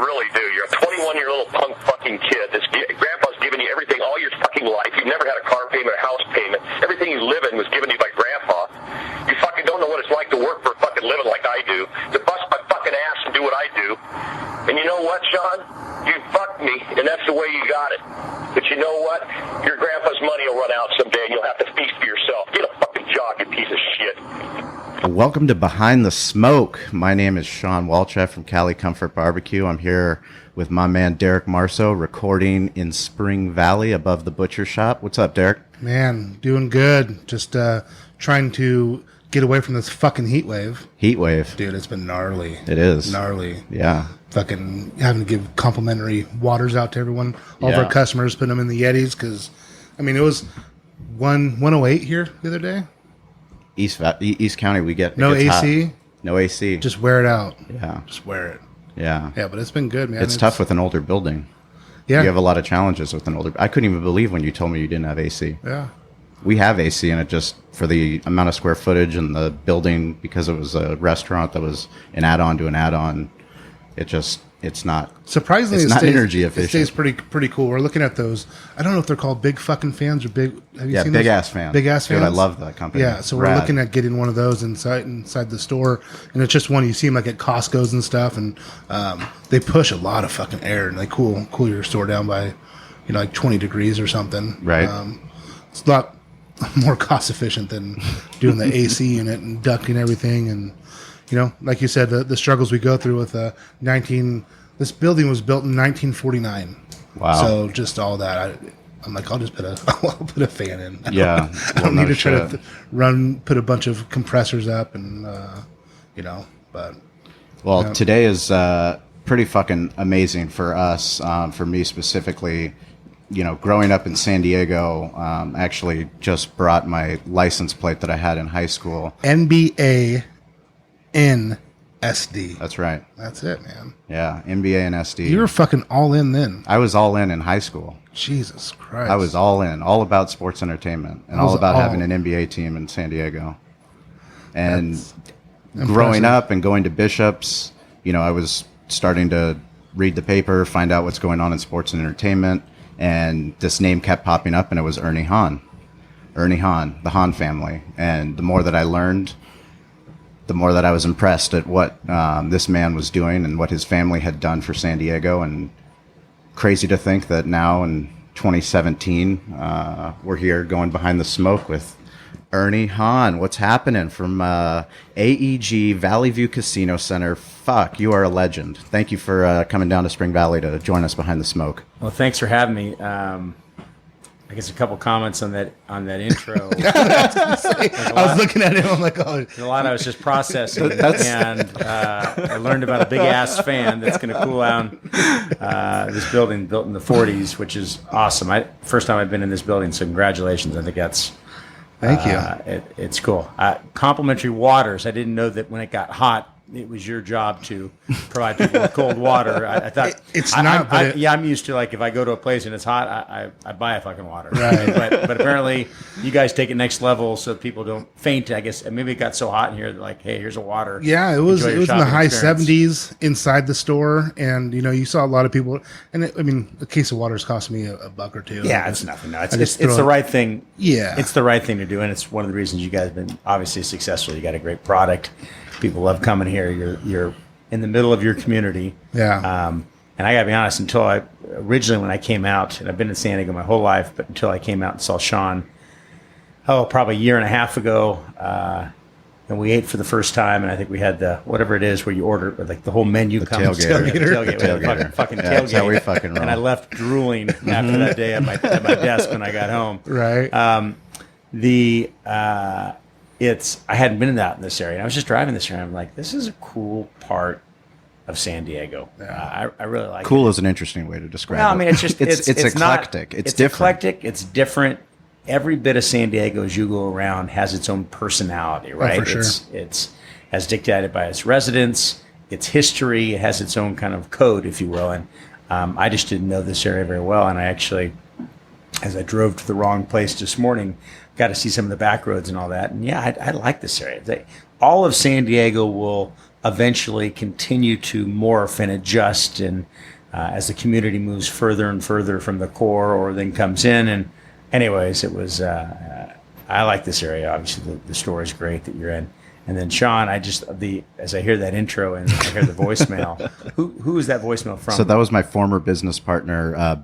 really do. You're a 21-year-old punk fucking kid. Grandpa's given you everything all your fucking life. You've never had a car payment, a house payment. Everything you live in was given to you by Grandpa. You fucking don't know what it's like to work for a fucking living like I do, to bust my fucking ass and do what I do. And you know what, Sean? You fucked me, and that's the way you got it. But you know what? Your grandpa's money will run out someday, and you'll have to feast for yourself. Get a fucking job, you piece of shit. Welcome to Behind the Smoke. My name is Sean Walchef from Cali Comfort BBQ. I'm here with my man Derek Marceau, recording in Spring Valley above the butcher shop. What's up, Derek? Man, doing good. Just trying to get away from this fucking heat wave. Heat wave. Dude, it's been gnarly. It is. Gnarly. Yeah. Fucking having to give complimentary waters out to everyone. All of our customers, putting them in the Yetis because, I mean, it was 108 here the other day. East County, we get no AC. Hot. No AC. Just wear it out. Yeah. Just wear it. Yeah. Yeah, but it's been good, man. It's tough with an older building. Yeah. You have a lot of challenges with an older. I couldn't even believe when you told me you didn't have AC. Yeah. We have AC, and it just, for the amount of square footage and the building, because it was a restaurant that was an add-on to an add-on, it's not. Surprisingly, it's not energy efficient. It stays pretty cool. We're looking at those. I don't know if they're called big fucking fans or big. Have you seen big those? ass fans. Big ass fans. Dude, I love that company. Yeah, so we're looking at getting one of those inside the store, and it's just one you see them like at Costco's and stuff, and they push a lot of fucking air, and they cool your store down by, like 20 degrees or something. Right. It's a lot more cost efficient than doing the AC unit and ducting everything, and like you said, the struggles we go through with this building was built in 1949. Wow. So just all that, I'm like, I'll just put a fan in. Yeah. I don't need to try to put a bunch of compressors up and, but. Well, today is pretty fucking amazing for us, for me specifically. Growing up in San Diego, actually just brought my license plate that I had in high school. NBANSD. That's right. That's it, man. Yeah, NBA and SD. You were fucking all in then. I was all in high school. Jesus Christ. I was all in, all about sports entertainment, and all about having an NBA team in San Diego. And growing up and going to Bishop's, I was starting to read the paper, find out what's going on in sports and entertainment, and this name kept popping up, and it was Ernie Hahn. Ernie Hahn, the Hahn family. And the more that I learned, the more that I was impressed at what this man was doing and what his family had done for San Diego. And crazy to think that now in 2017, we're here going behind the smoke with Ernie Hahn. What's happening from AEG Valley View Casino Center? Fuck, you are a legend. Thank you for coming down to Spring Valley to join us behind the smoke. Well, thanks for having me. I guess a couple comments on that intro. I was looking at him. I'm like, oh, a lot I was just processing, and I learned about a big ass fan that's going to cool down this building built in the 40s, which is awesome. First time I've been in this building, so congratulations. I think that's thank you. It's cool. Complimentary waters. I didn't know that when it got hot, it was your job to provide people with cold water. I thought it's not. I'm used to, like, if I go to a place and it's hot, I buy a fucking water. Right. But apparently you guys take it next level so people don't faint. I guess, and maybe it got so hot in here that, like, hey, here's a water. Yeah, it was in the high experience. 70s inside the store, and you saw a lot of people. And a case of water is costing me a buck or two. Yeah, it's nothing. No, it's the right thing. Yeah, it's the right thing to do, and it's one of the reasons you guys have been obviously successful. You got a great product. People love coming here. You're in the middle of your community. Yeah. And I got to be honest, originally when I came out, and I've been in San Diego my whole life, but until I came out and saw Sean, probably a year and a half ago, and we ate for the first time, and I think we had the, whatever it is where you order, like the whole menu comes. Tailgater. Fucking yeah, tailgate. That's how we fucking roll. And I left drooling after that day at my desk when I got home. Right. I hadn't been out in this area. And I was just driving this area. I'm like, this is a cool part of San Diego. I really like it. Cool is an interesting way to describe it. I mean, it's just it's eclectic. It's different. Eclectic. It's different. Every bit of San Diego as you go around has its own personality, right? Oh, for sure. It's as dictated by its residents, its history. It has its own kind of code, if you will. And I just didn't know this area very well. And I actually, as I drove to the wrong place this morning, got to see some of the back roads and all that. And yeah, I like this area. All of San Diego will eventually continue to morph and adjust, and as the community moves further and further from the core or then comes in. And anyways, it was, I like this area. Obviously the store is great that you're in. And then Sean, as I hear that intro and I hear the voicemail, who is that voicemail from? So that was my former business partner.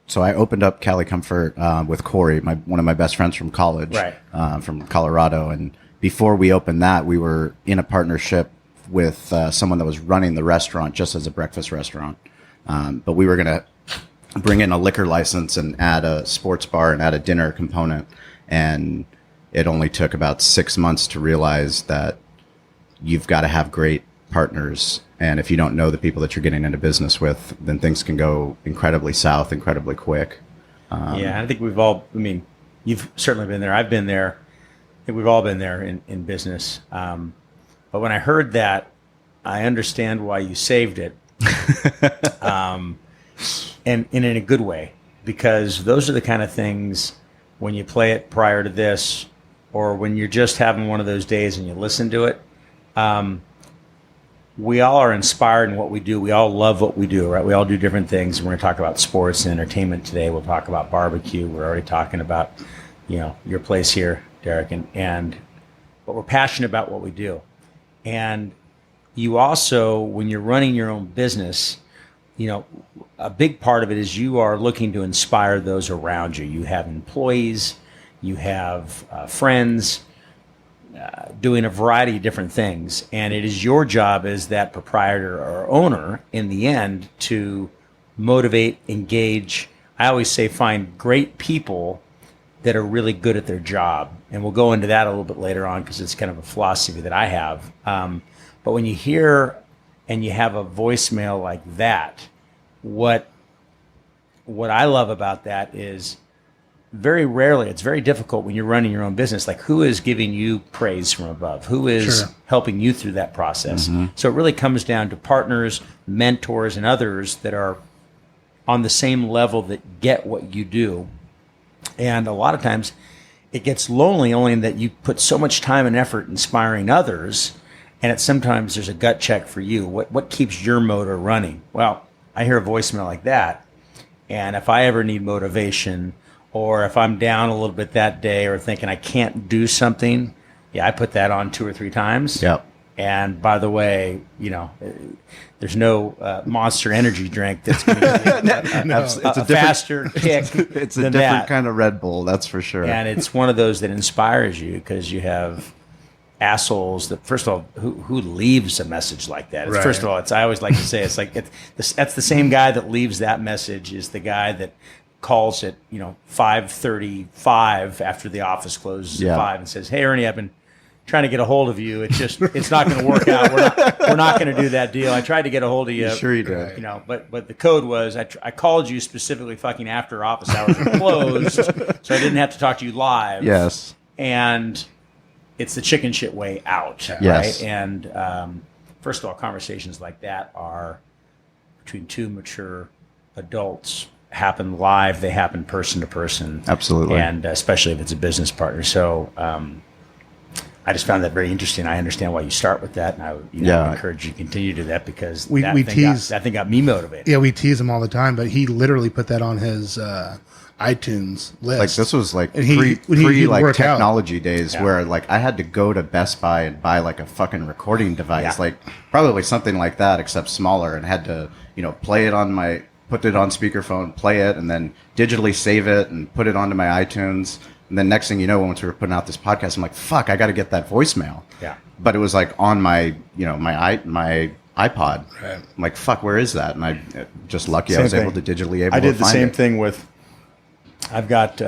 So I opened up Cali Comfort with Corey, one of my best friends from college, right. From Colorado. And before we opened that, we were in a partnership with someone that was running the restaurant just as a breakfast restaurant. But we were going to bring in a liquor license and add a sports bar and add a dinner component. And it only took about 6 months to realize that you've got to have great partners. And if you don't know the people that you're getting into business with, then things can go incredibly south, incredibly quick. Yeah, I think you've certainly been there. I've been there. I think we've all been there in business. But when I heard that, I understand why you saved it. And in a good way, because those are the kind of things when you play it prior to this, or when you're just having one of those days and you listen to it, we all are inspired in what we do. We all love what we do, right? We all do different things. We're going to talk about sports and entertainment today. We'll talk about barbecue. We're already talking about, your place here, Derek, but we're passionate about what we do. And you also, when you're running your own business, a big part of it is you are looking to inspire those around you. You have employees, you have friends doing a variety of different things. And it is your job as that proprietor or owner in the end to motivate, engage. I always say find great people that are really good at their job. And we'll go into that a little bit later on because it's kind of a philosophy that I have. But when you hear and you have a voicemail like that, what I love about that is very rarely, it's very difficult when you're running your own business. Like, who is giving you praise from above? Who is helping you through that process? Mm-hmm. So it really comes down to partners, mentors, and others that are on the same level that get what you do. And a lot of times it gets lonely only in that you put so much time and effort inspiring others, and sometimes there's a gut check for you. What keeps your motor running? Well, I hear a voicemail like that, and if I ever need motivation, or if I'm down a little bit that day or thinking I can't do something, I put that on 2 or 3 times. Yep. And by the way, there's no Monster Energy drink that's going to give you a faster kick. It's a different kind of Red Bull, that's for sure. And it's one of those that inspires you because you have assholes that, first of all, who leaves a message like that? Right. First of all, I always like to say, it's like that's the same guy that leaves that message is the guy that calls at 5:35 after the office closes at 5 and says, "Hey Ernie, I've been trying to get a hold of you. It's not going to work out. We're not going to do that deal. I tried to get a hold of you. Sure you did. But the code was I called you specifically fucking after office hours were closed, so I didn't have to talk to you live. Yes. And it's the chicken shit way out, yes. Right? And first of all, conversations like that are between 2 mature adults. Happen live, they happen person to person. Absolutely. And especially if it's a business partner. So I just found that very interesting. I understand why you start with that, and I encourage you to continue to do that because that thing got me motivated. Yeah, we tease him all the time, but he literally put that on his iTunes list. Like this was like pre like technology days where like I had to go to Best Buy and buy like a fucking recording device, like probably something like that except smaller, and had to play it on put it on speakerphone, play it, and then digitally save it and put it onto my iTunes. And then next thing you know, once we were putting out this podcast, I'm like, fuck, I got to get that voicemail. Yeah. But it was like on my my iPod. Right. I'm like, fuck, where is that? And I just lucky I was able to digitally able to find it. I did the same thing with, I've got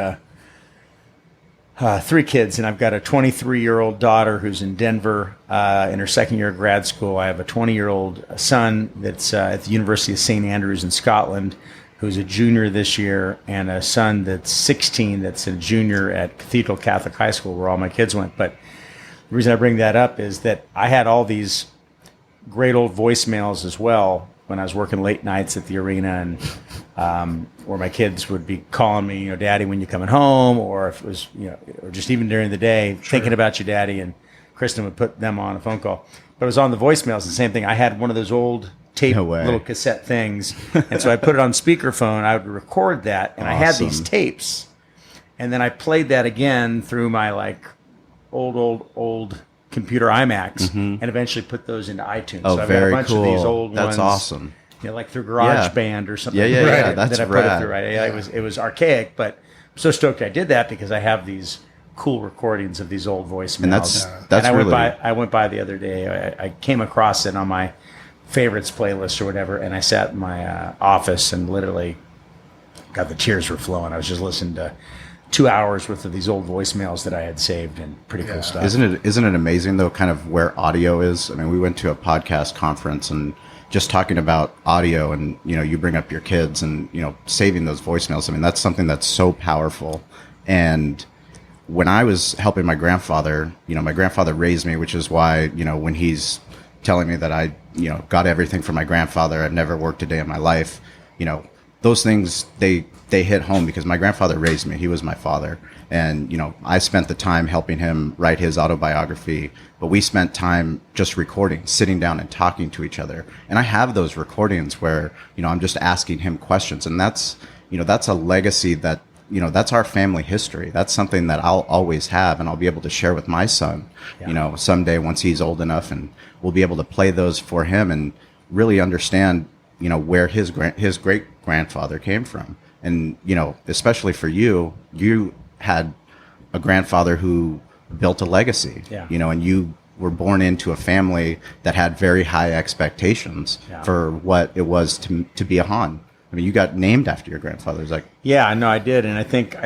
3 kids, and I've got a 23-year-old daughter who's in Denver in her second year of grad school. I have a 20-year-old son that's at the University of St. Andrews in Scotland, who's a junior this year, and a son that's 16 that's a junior at Cathedral Catholic High School, where all my kids went. But the reason I bring that up is that I had all these great old voicemails as well when I was working late nights at the arena, and where my kids would be calling me, Daddy, when you coming home, or if it was, or just even during the day, thinking about you, Daddy. And of Kristen would put them on a phone call. But it was on the voicemails, the same thing. I had one of those old tape little cassette things. And so I put it on speakerphone. I would record that. And I had these tapes. And then I played that again through my like old computer iMacs and eventually put those into iTunes. Oh, so I've very got a bunch cool. of these old ones. That's awesome. You know, like through GarageBand or something. Yeah, that's that I put it through. Right? It was archaic, but I'm so stoked I did that because I have these cool recordings of these old voicemails. And that's and I really... went by the other day. I came across it on my favorites playlist or whatever, and I sat in my office and literally got the tears were flowing. I was just listening to 2 hours worth of these old voicemails that I had saved, and pretty cool stuff. Isn't it amazing though, kind of where audio is? I mean, we went to a podcast conference and just talking about audio, and you know, you bring up your kids and you know, saving those voicemails. I mean, that's something that's so powerful. And when I was helping my grandfather, you know, my grandfather raised me, which is why, you know, when he's telling me that I, you know, got everything from my grandfather, I've never worked a day in my life, you know, those things, they hit home because my grandfather raised me. He was my father. And, you know, I spent the time helping him write his autobiography, but we spent time just recording, sitting down and talking to each other. And I have those recordings where, you know, I'm just asking him questions. And that's, you know, that's a legacy that, you know, that's our family history. That's something that I'll always have, and I'll be able to share with my son, you know, someday once he's old enough, and we'll be able to play those for him and really understand, you know, where his great grandfather came from. And, you know, especially for you, you had a grandfather who built a legacy, you know, and you were born into a family that had very high expectations for what it was to be a Hahn. I mean, you got named after your grandfather. It's like, yeah, no, I did. And I think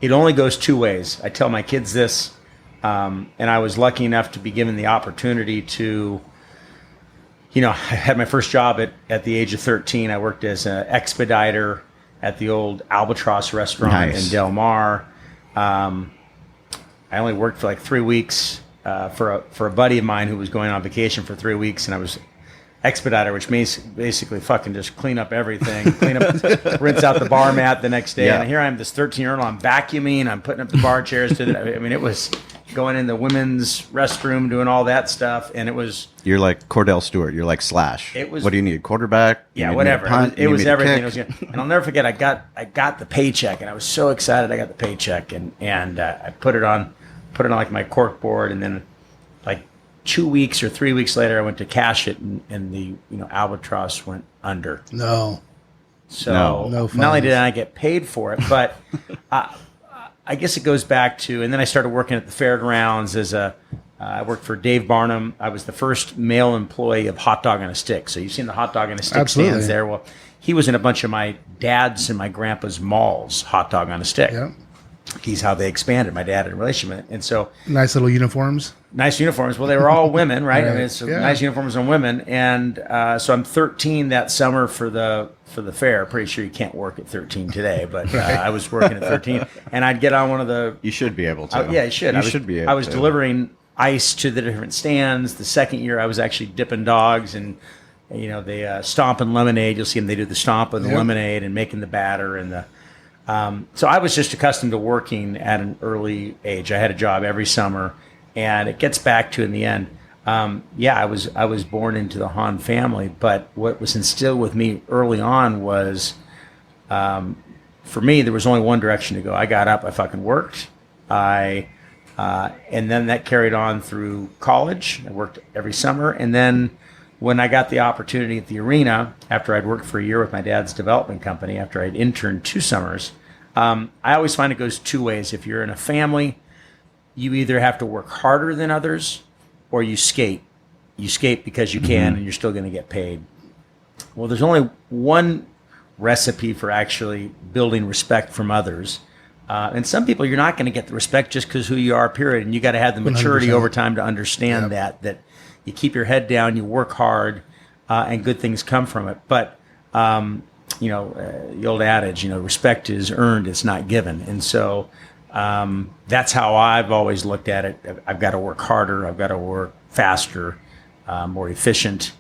it only goes two ways. I tell my kids this, and I was lucky enough to be given the opportunity to, you know, I had my first job at the age of 13. I worked as an expediter at the old Albatross restaurant in Del Mar. I only worked for like 3 weeks for a buddy of mine who was going on vacation for 3 weeks, and I was expediter, which means basically fucking just clean up everything, rinse out the bar mat the next day. And here I am, this 13-year-old, I'm vacuuming, I'm putting up the bar chairs. I mean, it was going in the women's restroom, doing all that stuff, and it was... You're like Cordell Stewart. You're like Slash. It was... What do you need? Quarterback? Yeah, whatever. It was everything. And I'll never forget, I got the paycheck, and I was so excited I got the paycheck, and I put it on like my cork board, and then like 2 weeks or 3 weeks later, I went to cash it, and the Albatross went under. No. So no not only did I get paid for it, but I guess it goes back to, and then I started working at the fairgrounds as I worked for Dave Barnum. I was the first male employee of Hotdog on a Stick. So you've seen the Hotdog on a Stick stands there. Well, he was in a bunch of my dad's and my grandpa's malls, Hotdog on a Stick. Yeah. He's how they expanded. My dad had a relationship. And so... Nice little uniforms. Nice uniforms. Well, they were all women, right? I mean, it's nice uniforms on women. And so I'm 13 that summer for the fair. Pretty sure you can't work at 13 today, but I was working at 13. And I'd get on one of the... You should be able to. Yeah, you should. You should be able to. I was delivering ice to the different stands. The second year, I was actually dipping dogs, and they stomp and lemonade. You'll see them. They do the stomp and the lemonade and making the batter and the... So I was just accustomed to working at an early age. I had a job every summer, and it gets back to, in the end, I was born into the Hahn family, but what was instilled with me early on was, for me, there was only one direction to go. I got up, I fucking worked, and then that carried on through college. I worked every summer, and then when I got the opportunity at the arena, after I'd worked for a year with my dad's development company, after I'd interned 2 summers, I always find it goes 2 ways. If you're in a family, you either have to work harder than others or you skate. You skate because you can and you're still going to get paid. Well, there's only one recipe for actually building respect from others. And some people, you're not going to get the respect just because who you are, period. And you got to have the maturity 100%. over time to understand that you keep your head down, you work hard, and good things come from it. But, the old adage, respect is earned, it's not given. And so that's how I've always looked at it. I've got to work harder, I've got to work faster, more efficient,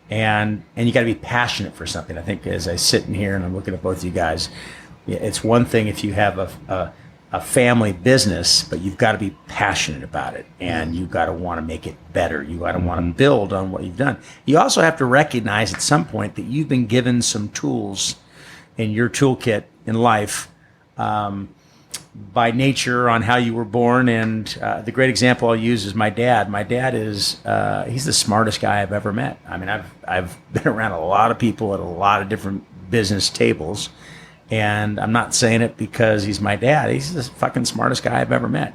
and you got to be passionate for something. I think as I sit in here and I'm looking at both of you guys, It's one thing if you have a family business, but you've got to be passionate about it, and you've got to want to make it better. You got to want to build on what you've done. You also have to recognize at some point that you've been given some tools in your toolkit in life by nature on how you were born. And the great example I'll use is my dad. My dad is he's the smartest guy I've ever met. I mean, I've been around a lot of people at a lot of different business tables. And I'm not saying it because he's my dad. He's the fucking smartest guy I've ever met.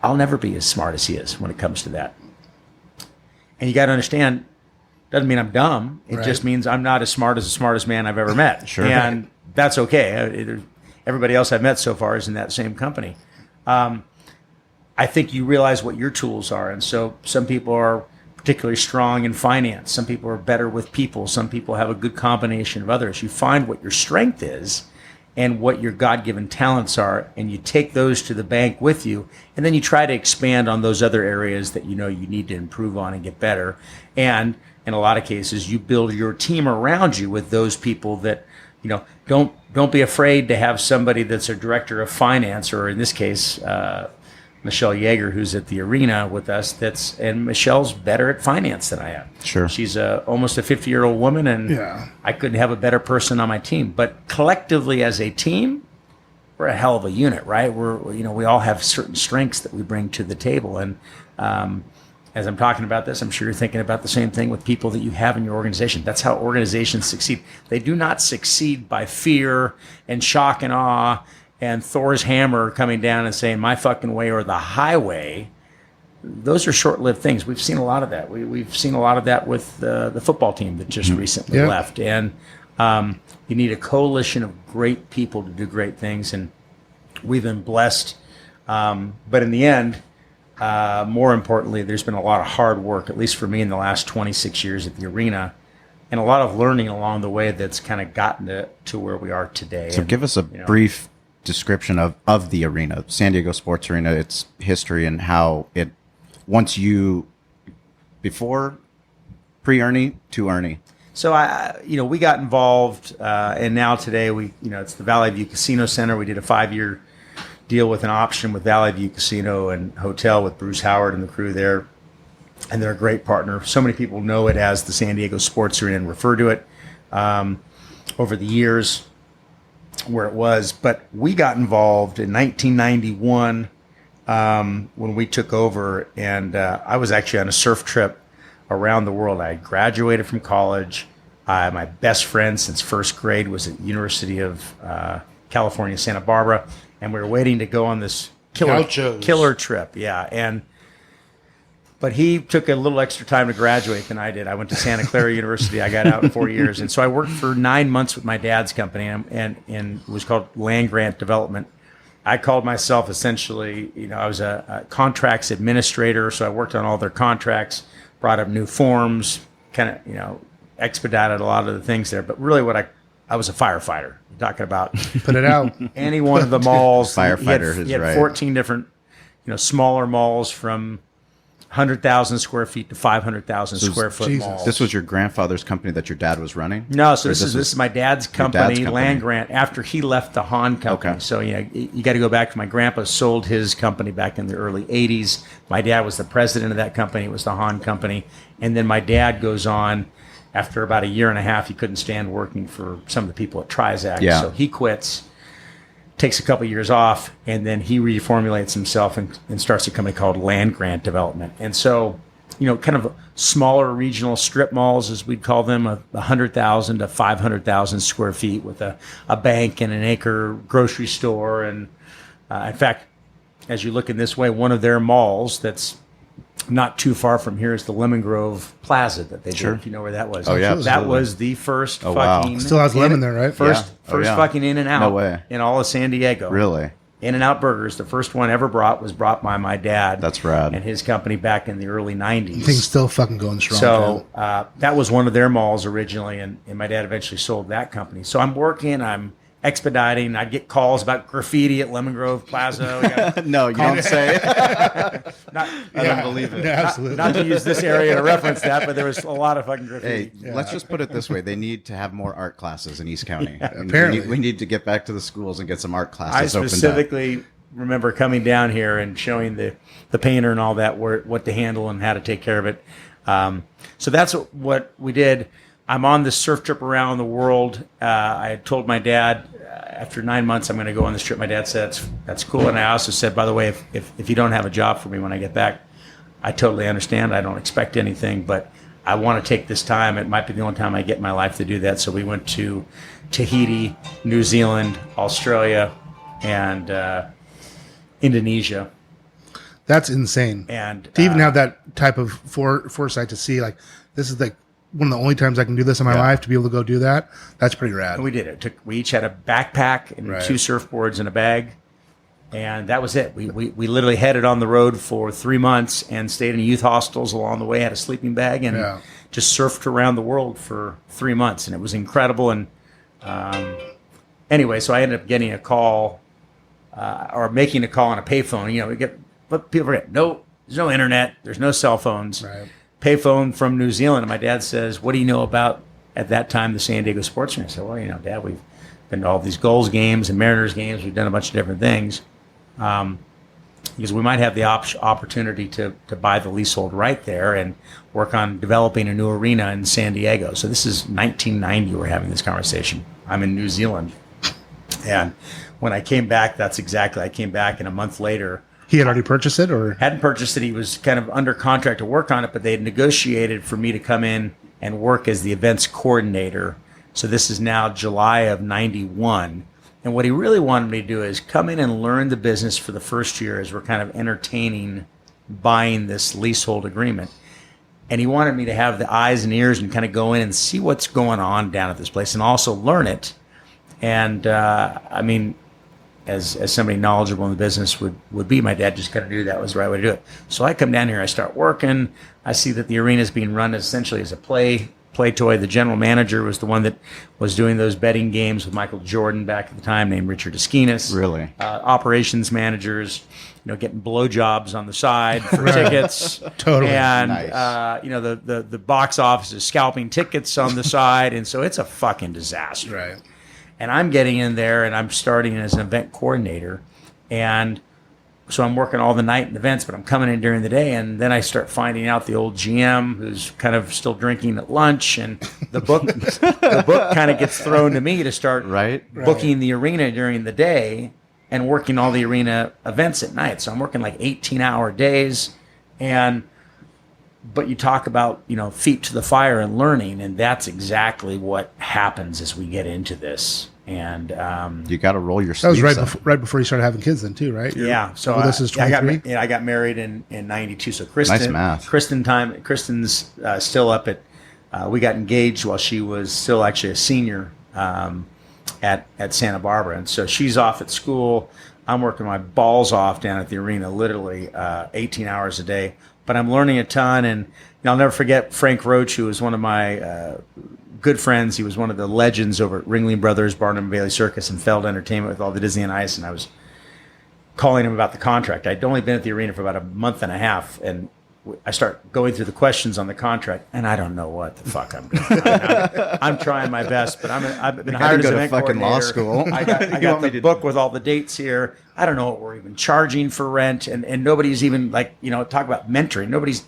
I'll never be as smart as he is when it comes to that. And you got to understand, doesn't mean I'm dumb. It just means I'm not as smart as the smartest man I've ever met. Sure. And that's okay. Everybody else I've met so far is in that same company. I think you realize what your tools are. And so some people are particularly strong in finance. Some people are better with people. Some people have a good combination of others. You find what your strength is and what your God-given talents are, and you take those to the bank with you, and then you try to expand on those other areas that you know you need to improve on and get better. And in a lot of cases, you build your team around you with those people that, you know, don't be afraid to have somebody that's a director of finance, or in this case, Michelle Yeager, who's at the arena with us. And Michelle's better at finance than I am. Sure. She's almost a 50-year-old woman, and I couldn't have a better person on my team. But collectively as a team, we're a hell of a unit, right? We all have certain strengths that we bring to the table. And as I'm talking about this, I'm sure you're thinking about the same thing with people that you have in your organization. That's how organizations succeed. They do not succeed by fear and shock and awe and Thor's hammer coming down and saying, my fucking way or the highway. Those are short-lived things. We've seen a lot of that. We've seen a lot of that with the football team that just recently left. And you need a coalition of great people to do great things. And we've been blessed. But in the end, more importantly, there's been a lot of hard work, at least for me in the last 26 years at the arena, and a lot of learning along the way that's kind of gotten to where we are today. So give us a brief description of the arena, San Diego Sports Arena, its history, and how it, once you, before, pre-Ernie to Ernie. So we got involved, and now today it's the Valley View Casino Center. We did a 5-year deal with an option with Valley View Casino and Hotel with Bruce Howard and the crew there, and they're a great partner. So many people know it as the San Diego Sports Arena and refer to it over the years where it was. But we got involved in 1991 when we took over, and I was actually on a surf trip around the world. I graduated from college. My best friend since first grade was at University of California, Santa Barbara, and we were waiting to go on this killer trip. But he took a little extra time to graduate than I did. I went to Santa Clara University. I got out in 4 years. And so I worked for 9 months with my dad's company, and it was called Land Grant Development. I called myself essentially, I was a contracts administrator. So I worked on all their contracts, brought up new forms, kind of, expedited a lot of the things there. But really I was a firefighter. You're talking about put it out. Any one of the malls. Firefighter he had 14 different, smaller malls from 100,000 square feet to 500,000 square foot malls. This was your grandfather's company that your dad was running? No, so this is my dad's company, Land Grant, after he left the Hahn company. Okay. So, you got to go back to my grandpa sold his company back in the early 80s. My dad was the president of that company. It was the Hahn company. And then my dad goes on, after about a year and a half, he couldn't stand working for some of the people at Trizac. Yeah. So he quits, takes a couple of years off, and then he reformulates himself and starts a company called Land Grant Development. And so, kind of smaller regional strip malls, as we'd call them, 100,000 to 500,000 square feet with a bank and an acre grocery store. And in fact, as you look in this way, one of their malls that's not too far from here is the Lemon Grove Plaza that they did. If you know where that was. Oh, yeah. That was the first fucking... Still has lemon there, right? First fucking In-N-Out. No way. In all of San Diego. Really? In-N-Out Burgers, the first one ever was brought by my dad. That's rad. And his company back in the early 90s. Things still fucking going strong. So that was one of their malls originally, and my dad eventually sold that company. So I'm expediting. I'd get calls about graffiti at Lemon Grove Plaza. No, you don't say. I Yeah, don't believe it. no, absolutely. Not to use this area to reference that, but there was a lot of fucking graffiti. Hey, let's just put it this way: they need to have more art classes in East County. Apparently. we need to get back to the schools and get some art I classes opened up. specifically remember coming down here and showing the painter and all that what to handle and how to take care of it. So that's what we did. I'm on this surf trip around the world. I had told my dad after 9 months I'm going to go on this trip. My dad said that's cool, and I also said, by the way, if you don't have a job for me when I get back, I totally understand. I don't expect anything, but I want to take this time. It might be the only time I get in my life to do that. So we went to Tahiti, New Zealand, Australia, and Indonesia. That's insane. And to even have that type of foresight to see, like, this is like one of the only times I can do this in my life, to be able to go do that, that's pretty rad. we did it. We each had a backpack and 2 surfboards and a bag, and that was it. We literally headed on the road for 3 months and stayed in youth hostels along the way, had a sleeping bag, and just surfed around the world for 3 months, and it was incredible. And anyway, so I ended up getting a call or making a call on a payphone. You know, but people forget, there's no internet, there's no cell phones. Right. Payphone from New Zealand, and my dad says, "What do you know about at that time the San Diego Sportsman?" I said, "Well, you know, Dad, we've been to all these Gulls games and Mariners games. We've done a bunch of different things, because we might have the opportunity to buy the leasehold right there and work on developing a new arena in San Diego." So this is 1990. We're having this conversation. I'm in New Zealand, and when I came back, I came back, and a month later. He had already purchased it, or Hadn't purchased it. He was kind of under contract to work on it, but they had negotiated for me to come in and work as the events coordinator. So this is now July of 91. And what he really wanted me to do is come in and learn the business for the first year as we're kind of entertaining buying this leasehold agreement. And he wanted me to have the eyes and ears and kind of go in and see what's going on down at this place and also learn it. And I mean, as somebody knowledgeable in the business would be, my dad just kind of knew that was the right way to do it. So I come down here, I start working. I see that the arena is being run essentially as a play toy. The general manager was the one that was doing those betting games with Michael Jordan back at the time, named Richard Esquinas. Really? Operations managers, getting blowjobs on the side for tickets. Totally. And, Nice. the box office is scalping tickets on the side. And so it's a fucking disaster. right. And I'm getting in there and I'm starting as an event coordinator. And so I'm working all the night in events, but I'm coming in during the day. And then I start finding out the old GM who's kind of still drinking at lunch. And the book kind of gets thrown to me to start booking the arena during the day and working all the arena events at night. So I'm working like 18-hour days. But you talk about, feet to the fire and learning, and that's exactly what happens as we get into this. And You got to roll your That was sleeves up. right before you started having kids, then too, right? yeah, so this is 23. I got married in 92. So Kristen, Nice math. Kristen's still up at. We got engaged while she was still actually a senior at Santa Barbara, and so she's off at school. I'm working my balls off down at the arena, literally 18 hours a day. But I'm learning a ton, and I'll never forget Frank Roach, who was one of my good friends. He was one of the legends over at Ringling Brothers, Barnum and Bailey Circus, and Feld Entertainment with all the Disney on Ice. And I was calling him about the contract. I'd only been at the arena for about a month and a half, and I start going through the questions on the contract, and I don't know what the fuck I'm doing. I'm trying my best, but I've been hired as an event fucking law coordinator. school. I got the book with all the dates here. I don't know what we're even charging for rent, and nobody's even talk about mentoring. Nobody's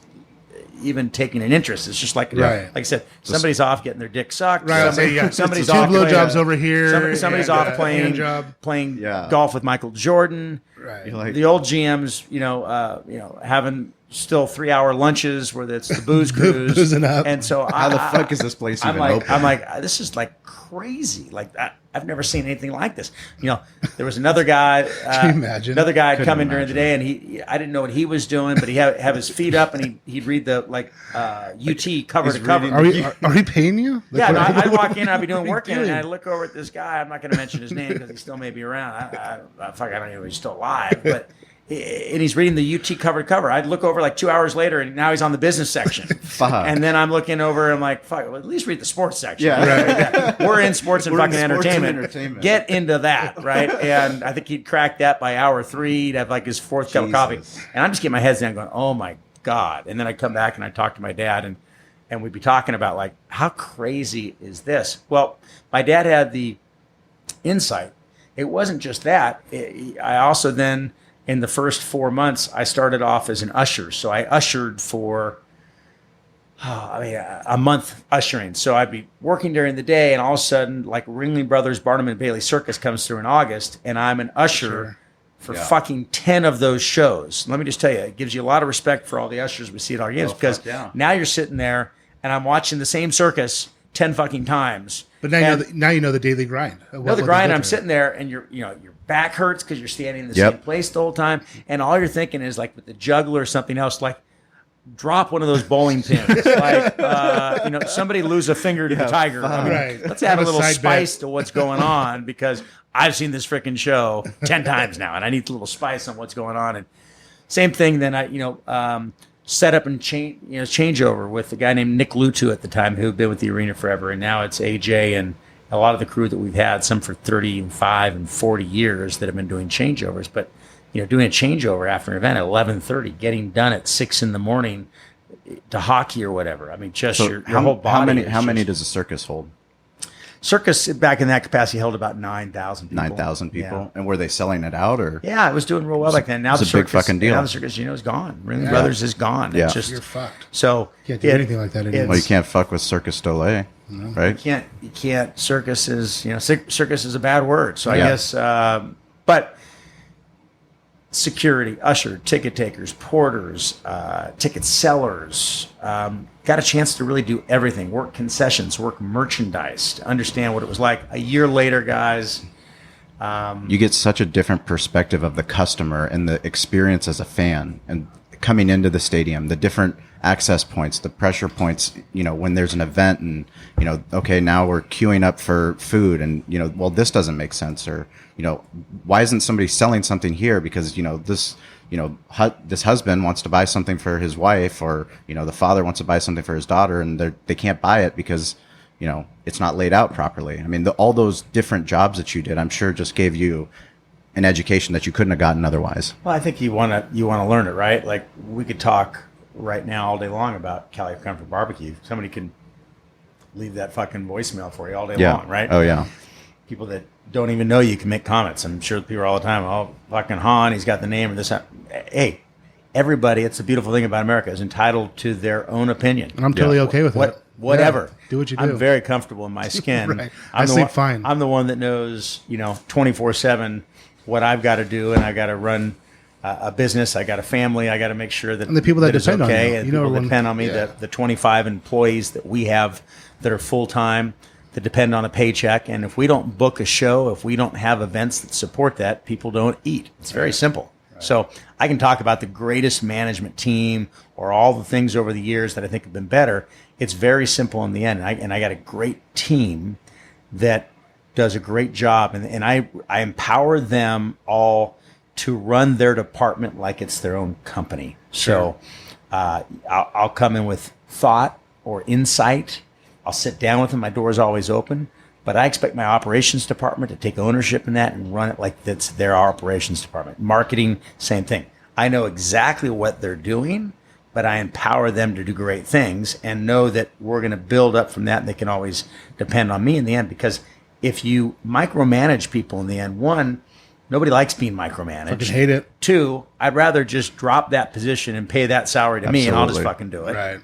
even taking an interest. It's just like like I said, somebody's off getting their dick sucked. Right. Somebody's two off blowjobs over here. Somebody's and, off playing Yeah. golf with Michael Jordan. Right. You're like, The old GMs, having still 3-hour lunches where it's the booze cruise. Boozing up. And so how the fuck is this place even open? I'm like, this is like crazy. Like I've never seen anything like this. There was another guy. Can you imagine? Another guy had come in Couldn't during the day, and I didn't know what he was doing, but he have his feet up, and he'd read the UT cover to cover. Are we paying you? Yeah, no, I'd walk in, I'd be doing work, and I'd look over at this guy. I'm not going to mention his name because he still may be around. I don't even know if he's still alive, but and he's reading the UT cover to cover. I'd look over like 2 hours later, and now he's on the business section. And then I'm looking over, and I'm like, fuck, well, at least read the sports section. Yeah. Right? We're in sports and fucking entertainment. Get into that, right? And I think he'd crack that by hour 3. He'd have like his 4th cup of coffee. And I'm just getting my head down going, oh my God. And then I come back and I talk to my dad, and we'd be talking about like, how crazy is this? Well, my dad had the insight. It wasn't just that. I also then, in the first 4 months, I started off as an usher. So I ushered for a month ushering. So I'd be working during the day, and all of a sudden, like Ringling Brothers, Barnum and Bailey Circus comes through in August, and I'm an usher for fucking 10 of those shows. Let me just tell you, it gives you a lot of respect for all the ushers we see at our games, because now you're sitting there, and I'm watching the same circus 10 fucking times. But now you know the daily grind. The grind. I'm sitting there, and your back hurts because you're standing in the same place the whole time, and all you're thinking is like with the juggler or something else, like drop one of those bowling pins, like somebody lose a finger to the tiger. Let's add a little spice to what's going on, because I've seen this freaking show 10 times now, and I need a little spice on what's going on. And same thing. Then I set up and changeover with a guy named Nick Lutu at the time, who had been with the arena forever, and now it's AJ and a lot of the crew that we've had, some for 35 and 40 years, that have been doing changeovers. But doing a changeover after an event at 11:30, getting done at 6 a.m. to hockey or whatever. I mean, just your whole body. How many does a circus hold? Circus back in that capacity held about 9,000 people. 9,000 people, and were they selling it out or? Yeah, it was doing real well back then. Now it's a big fucking deal. Now the circus, is gone. Ringling Brothers is gone. Yeah. It's just, you're fucked. So can't do anything like that anymore. Well, you can't fuck with Circus Dolay, right? You can't. Circus is circus is a bad word. So I guess, but security, usher, ticket takers, porters, ticket sellers, got a chance to really do everything, work concessions, work merchandise, to understand what it was like. A year later, guys. You get such a different perspective of the customer and the experience as a fan, and coming into the stadium, the different access points, the pressure points, when there's an event and, okay, now we're queuing up for food and, well, this doesn't make sense, or, why isn't somebody selling something here? Because, this husband wants to buy something for his wife, or, the father wants to buy something for his daughter, and they can't buy it because, it's not laid out properly. I mean, all those different jobs that you did, I'm sure just gave you an education that you couldn't have gotten otherwise. Well, I think you want to learn it, right? Like, we could talk right now all day long about Cali Comfort BBQ. Somebody can leave that fucking voicemail for you all day long, right? Oh, yeah. People that don't even know you can make comments. I'm sure people all the time, oh, fucking Hahn, he's got the name of this. Hey, everybody, it's the beautiful thing about America, is entitled to their own opinion. And I'm totally okay with that. Whatever. Yeah, do what you do. I'm very comfortable in my skin. Right. I sleep fine. I'm the one that knows, 24/7 what I've got to do, and I got to run a business. I got a family. I got to make sure that, and the people that depend on you, and people that depend on me, the 25 employees that we have that are full time, that depend on a paycheck. And if we don't book a show, if we don't have events that support that, people don't eat. It's very simple. Right. So I can talk about the greatest management team or all the things over the years that I think have been better. It's very simple in the end. And I got a great team that does a great job. And I empower them all to run their department like it's their own company. Sure. So I'll come in with thought or insight. I'll sit down with them. My door is always open. But I expect my operations department to take ownership in that and run it like that's their operations department. Marketing, same thing. I know exactly what they're doing, but I empower them to do great things and know that we're going to build up from that, and they can always depend on me in the end. Because if you micromanage people in the end, one, nobody likes being micromanaged. Fucking hate it. Two, I'd rather just drop that position and pay that salary to me, and I'll just fucking do it. Right.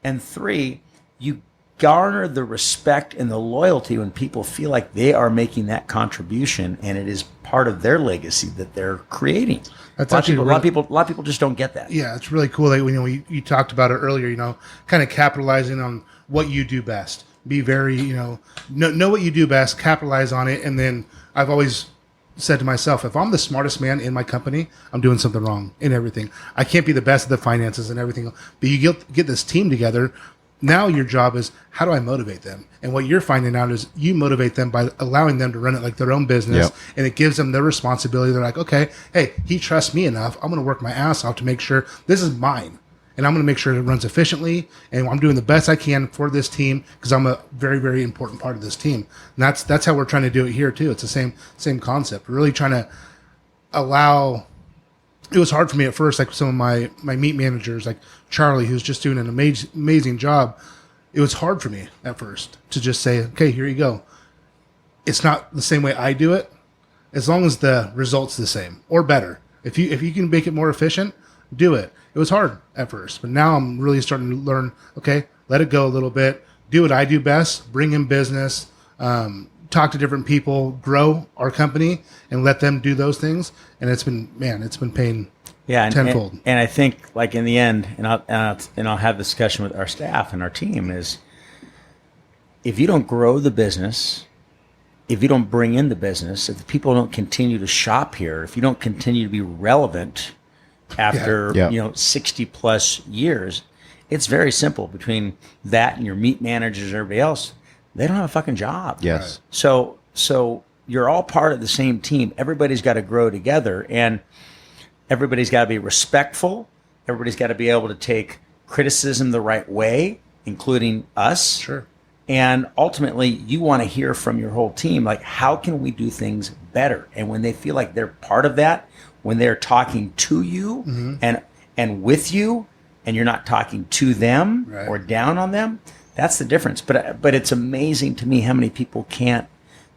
And three, you garner the respect and the loyalty when people feel like they are making that contribution, and it is part of their legacy that they're creating. That's a lot of people just don't get that. Yeah, it's really cool. Like, you talked about it earlier. Kind of capitalizing on what you do best. Be very, know what you do best. Capitalize on it, and then I've always said to myself, if I'm the smartest man in my company, I'm doing something wrong in everything. I can't be the best at the finances and everything. But you get this team together. Now your job is, how do I motivate them? And what you're finding out is you motivate them by allowing them to run it like their own business. Yep. And it gives them their responsibility. They're like, okay, hey, he trusts me enough. I'm going to work my ass off to make sure this is mine. And I'm going to make sure it runs efficiently. And I'm doing the best I can for this team because I'm a very, very important part of this team. And that's how we're trying to do it here too. It's the same concept. We're really trying to allow. It was hard for me at first, like some of my meat managers, like Charlie, who's just doing an amazing job. It was hard for me at first to just say, okay, here you go. It's not the same way I do it, as long as the result's the same or better. If you can make it more efficient, do it. It was hard at first, but now I'm really starting to learn, okay, let it go a little bit, do what I do best, bring in business, talk to different people, grow our company, and let them do those things. And it's been paying tenfold. And I think, like in the end, and I'll have a discussion with our staff and our team is, if you don't grow the business, if you don't bring in the business, if the people don't continue to shop here, if you don't continue to be relevant after 60 plus years, it's very simple. Between that and your meat managers and everybody else, they don't have a fucking job. Yes. So you're all part of the same team. Everybody's got to grow together, and everybody's got to be respectful. Everybody's got to be able to take criticism the right way, including us. Sure. And ultimately, you want to hear from your whole team, like, how can we do things better? And when they feel like they're part of that, when they're talking to you and with you, and you're not talking to them or down on them, that's the difference. But it's amazing to me how many people can't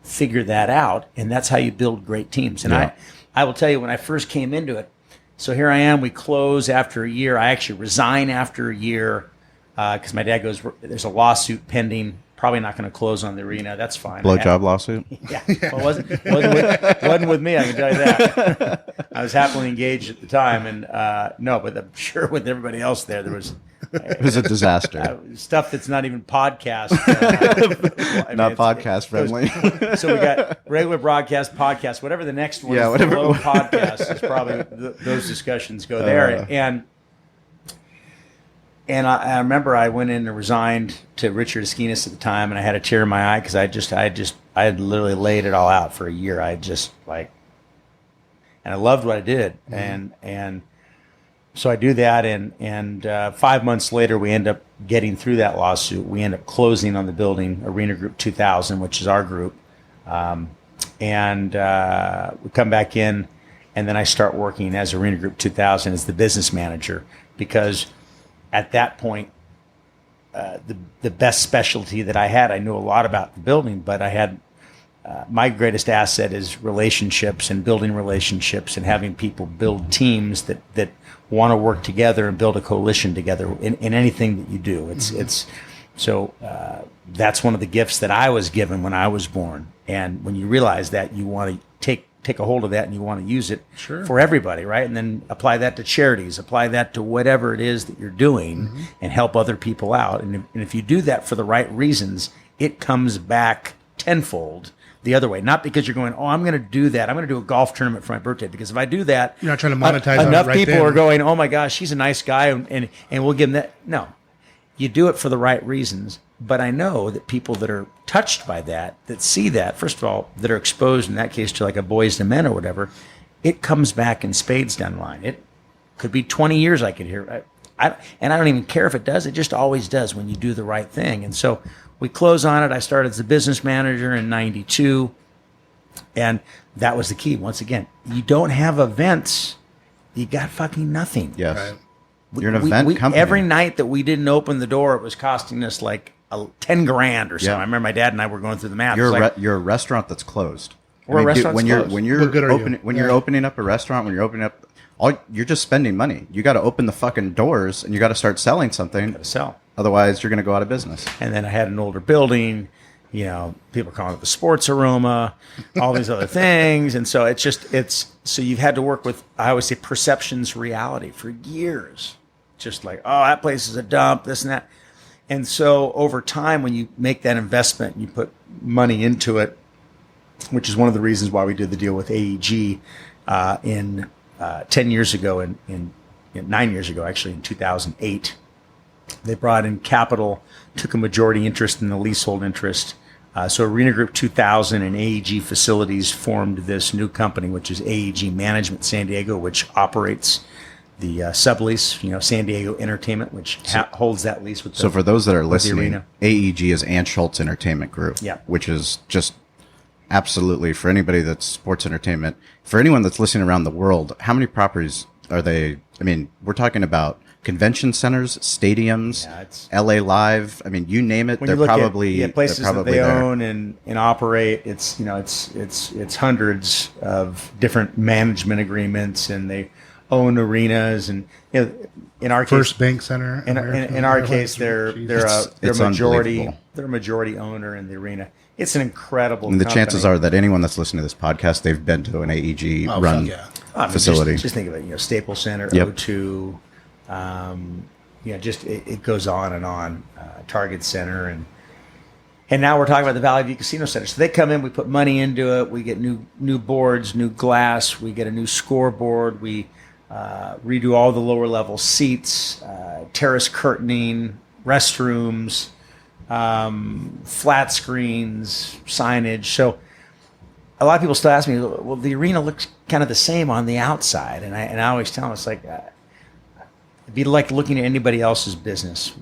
figure that out, and that's how you build great teams. And I will tell you, when I first came into it, so here I am, we close after a year. I actually resign after a year because my dad goes, there's a lawsuit pending, probably not going to close on the arena. That's fine. Blowjob lawsuit? Yeah. Well, wasn't with me, I can tell you that. I was happily engaged at the time, and no, but I'm sure with everybody else there was... It was a disaster. Stuff that's not even podcast. Not podcast friendly. So we got regular broadcast, podcast, whatever the next one is. Whatever. Below podcast is probably those discussions go there. And I remember I went in and resigned to Richard Esquinas at the time, and I had a tear in my eye because I had literally laid it all out for a year. And I loved what I did. And so I do that, and 5 months later, we end up getting through that lawsuit. We end up closing on the building, Arena Group 2000, which is our group. And we come back in, and then I start working as Arena Group 2000 as the business manager, because at that point, the best specialty that I had, I knew a lot about the building, but I had my greatest asset is relationships and building relationships and having people build teams that want to work together and build a coalition together in anything that you do. That's one of the gifts that I was given when I was born. And when you realize that, you want to take a hold of that and you want to use it for everybody, right? And then apply that to charities, apply that to whatever it is that you're doing and help other people out. And if you do that for the right reasons, it comes back tenfold the other way. Not because you're going, I'm going to do that. I'm going to do a golf tournament for my birthday, because if I do that, you're not trying to monetize enough right people then. are going, oh my gosh, he's a nice guy, and we'll give him that. No, you do it for the right reasons. But I know that people that are touched by that see that, first of all, that are exposed in that case to like a Boys to Men or whatever, it comes back in spades down the line. It could be 20 years I could hear. And I don't even care if it does. It just always does when you do the right thing. And so we close on it. I started as a business manager in 92. And that was the key. Once again, you don't have events, you got fucking nothing. Yes. Right. You're an event company. Every night that we didn't open the door, it was costing us like $10,000 or something. Yeah. I remember my dad and I were going through the math. You're a restaurant that's closed. We're a restaurant when that's closed. you're opening up a restaurant, when you're opening up, you're just spending money. You got to open the fucking doors and you got to start selling something. To sell. Otherwise, you're going to go out of business. And then I had an older building. People calling it the sports aroma, all these other things. And so so you've had to work with, I always say, perception's reality for years. Just like, that place is a dump, this and that. And so over time, when you make that investment, you put money into it, which is one of the reasons why we did the deal with AEG in 10 years ago, in 9 years ago, actually, in 2008. They brought in capital, took a majority interest in the leasehold interest. So Arena Group 2000 and AEG Facilities formed this new company, which is AEG Management San Diego, which operates the sublease, San Diego Entertainment, which holds that lease with the. So for those that are with the listening, arena. AEG is Ann Schultz Entertainment Group, Yeah. which is just absolutely, for anybody that's sports entertainment, for anyone that's listening around the world, how many properties are they? I mean, we're talking about convention centers, stadiums, Yeah, it's- LA Live. I mean, you name it, When they're you look probably at places they're that probably they there. own and operate, it's hundreds of different management agreements, and they own arenas, and in our First case, Bank Center. in our case, they're It's majority unbelievable. they're a majority owner in the arena. It's an incredible. And the company. chances are that anyone that's listening to this podcast, they've been to an AEG Oh, run fuck yeah. I mean, facility. Just think of it. Staples Center, Yep. O2. Just it goes on and on. Target Center, and now we're talking about the Valley View Casino Center. So they come in, we put money into it, we get new boards, new glass, we get a new scoreboard, we redo all the lower level seats, terrace curtaining, restrooms, flat screens, signage. So a lot of people still ask me, well, the arena looks kind of the same on the outside, and I always tell them, it's like it'd be like looking at anybody else's business.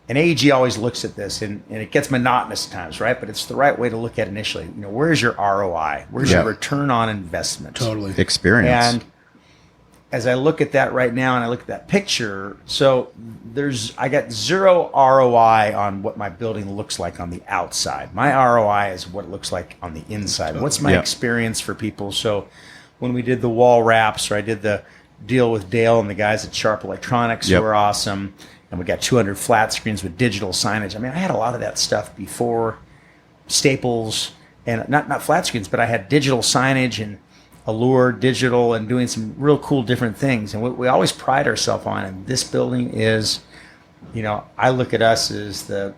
And AEG always looks at this, and it gets monotonous at times, right? But it's the right way to look at it initially. Where's your ROI? Where's Yeah. your return on investment? Totally. Experience. And as I look at that right now, and I look at that picture, so I got zero ROI on what my building looks like on the outside. My ROI is what it looks like on the inside. What's my Yeah. experience for people? So when we did the wall wraps, or I did the deal with Dale and the guys at Sharp Electronics, Yep. who are awesome, and we got 200 flat screens with digital signage. I mean, I had a lot of that stuff before Staples, and not flat screens, but I had digital signage and Allure digital, and doing some real cool different things. And what we always pride ourselves on in this building is, I look at us as the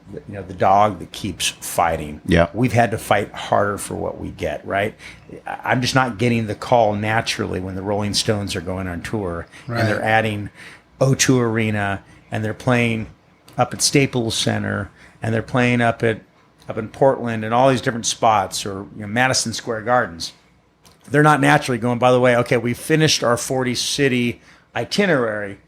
dog that keeps fighting. Yeah. We've had to fight harder for what we get, right? I'm just not getting the call naturally when the Rolling Stones are going on tour, Right. and they're adding O2 Arena, and they're playing up at Staples Center, and they're playing up in Portland, and all these different spots, or Madison Square Gardens. They're not naturally going, by the way, okay, we finished our 40 city itinerary,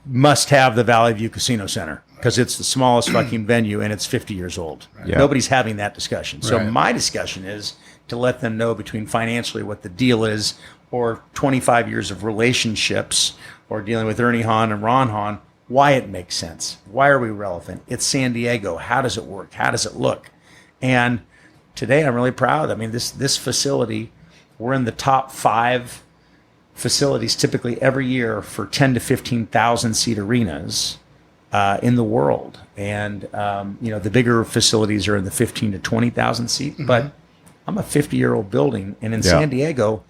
must have the Valley View Casino Center, because it's the smallest fucking venue and it's 50 years old. Yeah. Nobody's having that discussion. So Right. my discussion is to let them know between financially what the deal is, or 25 years of relationships, or dealing with Ernie Hahn and Ron Hahn, why it makes sense. Why are we relevant? It's San Diego. How does it work? How does it look? And today I'm really proud. I mean, this facility, we're in the top 5 facilities typically every year for 10 to 15,000 seat arenas in the world. And, the bigger facilities are in the 15 to 20,000 seat. Mm-hmm. But I'm a 50-year-old building. And in San Diego,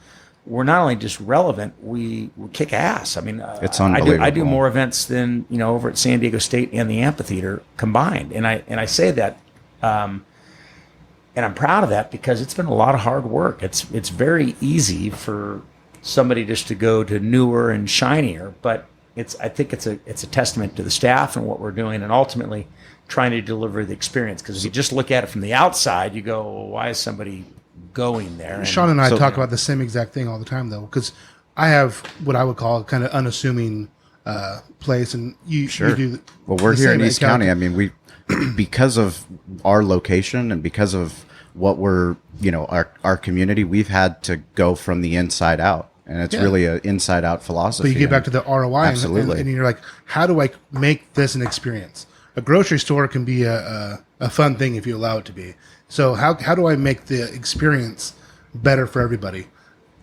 we're not only just relevant, we kick ass. I mean, It's I do unbelievable. more events than, over at San Diego State and the amphitheater combined. And I say that, and I'm proud of that, because it's been a lot of hard work. It's very easy for somebody just to go to newer and shinier, but I think it's a testament to the staff and what we're doing, and ultimately trying to deliver the experience. Because if you just look at it from the outside, you go, well, why is somebody going there? Sean and I So- talk about the same exact thing all the time, though, because I have what I would call kind of unassuming place, and you do. Well, we're the here in same at East Cali. County. I mean, we because of our location and because of what we're, our community, we've had to go from the inside out, and it's Yeah. really an inside out philosophy. But you get back to the ROI, Absolutely. and you're like, how do I make this an experience? A grocery store can be a fun thing if you allow it to be. So how do I make the experience better for everybody?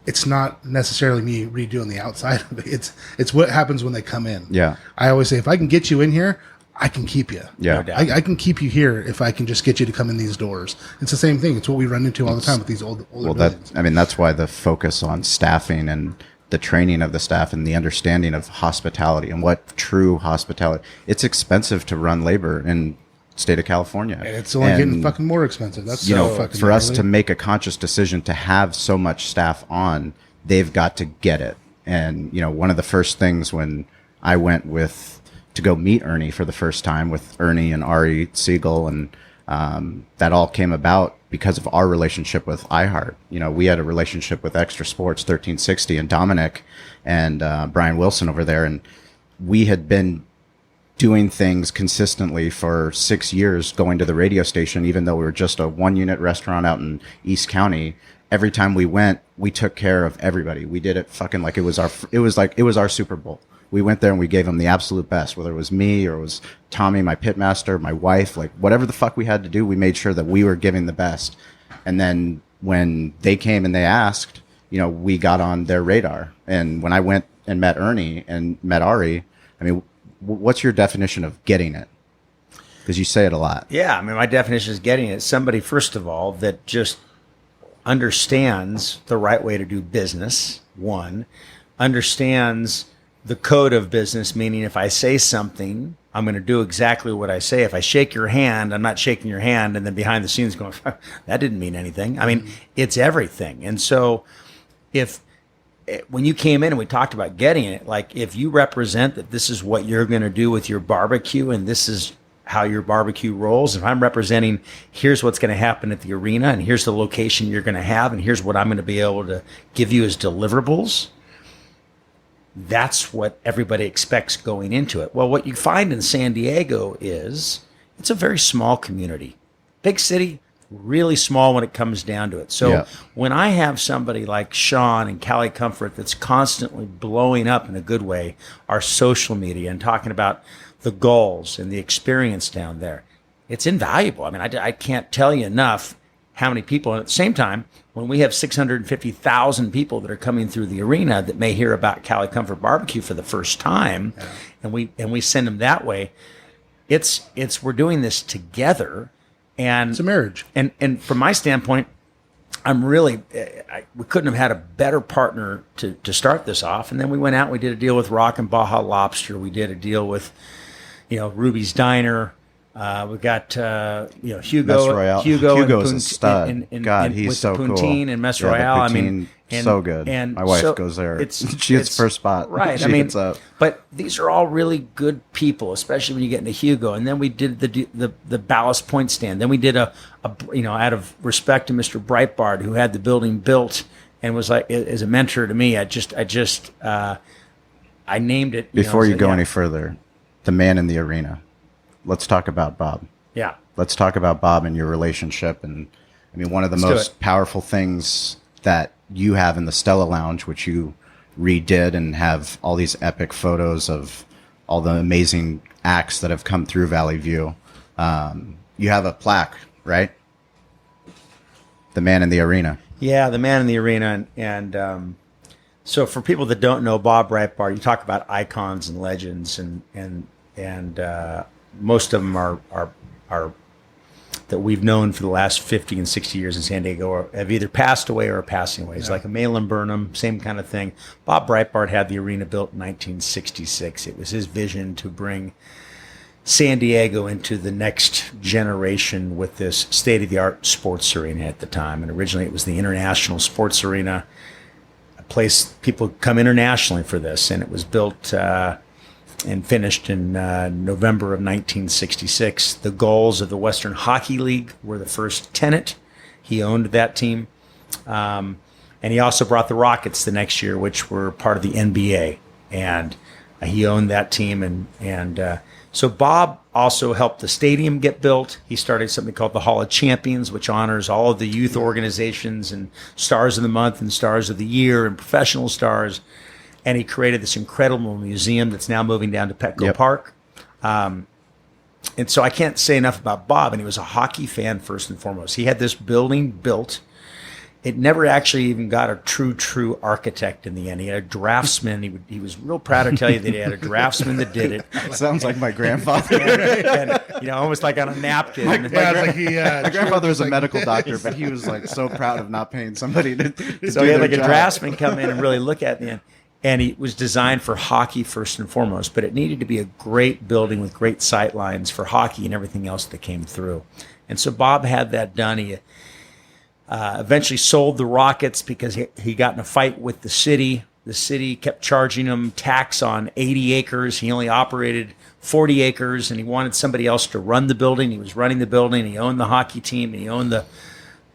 It's not necessarily me redoing the outside of it. It's what happens when they come in. Yeah. I always say, if I can get you in here, I can keep you. Yeah. No doubt. I can keep you here if I can just get you to come in these doors. It's the same thing. It's what we run into all the time with these older Well, buildings. that's why the focus on staffing and the training of the staff and the understanding of hospitality and what true hospitality. It's expensive to run labor in state of California. And it's only getting fucking more expensive. That's fucking for us gnarly. to make a conscious decision to have so much staff on, they've got to get it. And, one of the first things when I went with to go meet Ernie for the first time with Ernie and Ari Siegel, and that all came about because of our relationship with iHeart. You know, we had a relationship with Extra Sports 1360 and Dominic and Brian Wilson over there, and we had been doing things consistently for 6 years, going to the radio station, even though we were just a 1-unit restaurant out in East County. Every time we went, we took care of everybody. We did it fucking like it was our Super Bowl. We went there and we gave them the absolute best, whether it was me or it was Tommy, my pitmaster, my wife, like whatever the fuck we had to do, we made sure that we were giving the best. And then when they came and they asked, you know, we got on their radar. And when I went and met Ernie and met Ari, I mean, what's your definition of getting it? Because you say it a lot. Yeah, I mean, my definition is getting it. Somebody, first of all, that just understands the right way to do business, one, understands the code of business, meaning if I say something, I'm going to do exactly what I say. If I shake your hand, I'm not shaking your hand, and then behind the scenes going, that didn't mean anything. I mean, it's everything. And so when you came in and we talked about getting it, like if you represent that this is what you're going to do with your barbecue and this is how your barbecue rolls, if I'm representing here's what's going to happen at the arena and here's the location you're going to have and here's what I'm going to be able to give you as deliverables, that's what everybody expects going into it. Well, what you find in San Diego is it's a very small community. Big city, really small when it comes down to it. So when I have somebody like Sean and Cali Comfort that's constantly blowing up in a good way our social media and talking about the goals and the experience down there, it's invaluable. I mean, I can't tell you enough how many people. And at the same time, when we have 650,000 people that are coming through the arena that may hear about Cali Comfort Barbecue for the first time, and we send them that way, it's we're doing this together. And it's a marriage. And from my standpoint, I'm really, we couldn't have had a better partner to start this off. And then we went out and we did a deal with Rock and Baja Lobster. We did a deal with, Ruby's Diner. We got, Hugo. Hugo's a stud. God, he's with so the Poutine cool. and Mess Royale. I mean, so good. And my wife goes there. She gets first spot. Right. She gets up. But these are all really good people, especially when you get into Hugo. And then we did the Ballast Point stand. Then we did a out of respect to Mr. Breitbart, who had the building built and was like as a mentor to me. I named it. Before you go any further, the man in the arena. Let's talk about Bob. Yeah. Let's talk about Bob and your relationship. And I mean, one of the most powerful things that you have in the Stella Lounge, which you redid and have all these epic photos of all the amazing acts that have come through Valley View. You have a plaque, right? The man in the arena. Yeah, the man in the arena. And so for people that don't know Bob Breitbart, you talk about icons and legends and most of them are that we've known for the last 50 and 60 years in San Diego or have either passed away or are passing away. It's like a Malin Burnham, same kind of thing. Bob Breitbart had the arena built in 1966. It was his vision to bring San Diego into the next generation with this state-of-the-art sports arena at the time. And originally it was the International Sports Arena, a place people come internationally for this. And it was built and finished in November of 1966. The goals of the Western Hockey League were the first tenant. He owned that team. And he also brought the Rockets the next year, which were part of the NBA. And he owned that team. And so Bob also helped the stadium get built. He started something called the Hall of Champions, which honors all of the youth organizations and stars of the month and stars of the year and professional stars. And he created this incredible museum that's now moving down to Petco Park. And so I can't say enough about Bob. And he was a hockey fan first and foremost. He had this building built. It never actually even got a true architect in the end. He had a draftsman. He was real proud to tell you that he had a draftsman that did it. Sounds like my grandfather. and, almost like on a napkin. My grandfather was a medical doctor, but he was like so proud of not paying somebody to so do he had their like a job. draftsman come in and really look at the end. And it was designed for hockey first and foremost, but it needed to be a great building with great sight lines for hockey and everything else that came through. And so Bob had that done. He eventually sold the Rockets because he got in a fight with the city. The city kept charging him tax on 80 acres. He only operated 40 acres, and he wanted somebody else to run the building. He was running the building. He owned the hockey team. And he owned the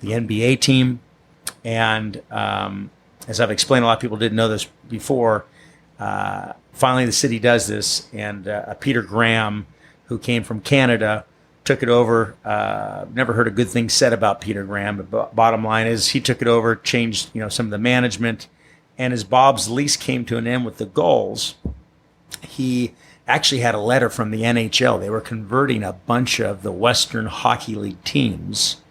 NBA team. And as I've explained, a lot of people didn't know this before. Finally, the city does this, and Peter Graham, who came from Canada, took it over. Never heard a good thing said about Peter Graham, but bottom line is he took it over, changed some of the management, and as Bob's lease came to an end with the Gulls, he actually had a letter from the NHL. They were converting a bunch of the Western Hockey League teams,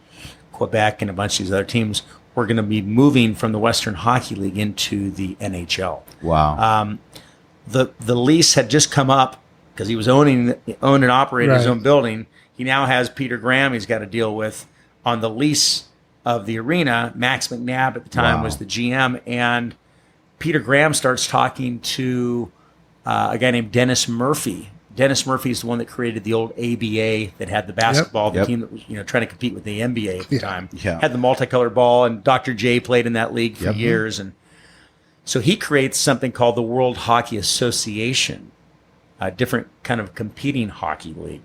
Quebec and a bunch of these other teams, were going to be moving from the Western Hockey League into the NHL. Wow. The lease had just come up because he was owned and operated his own building. He now has Peter Graham he's got to deal with on the lease of the arena. Max McNabb at the time was the GM, and Peter Graham starts talking to a guy named Dennis Murphy. Dennis Murphy is the one that created the old ABA that had the basketball, the team that was trying to compete with the NBA at the time. Had the multicolored ball, and Dr. J played in that league for years. And so he creates something called the World Hockey Association, a different kind of competing hockey league.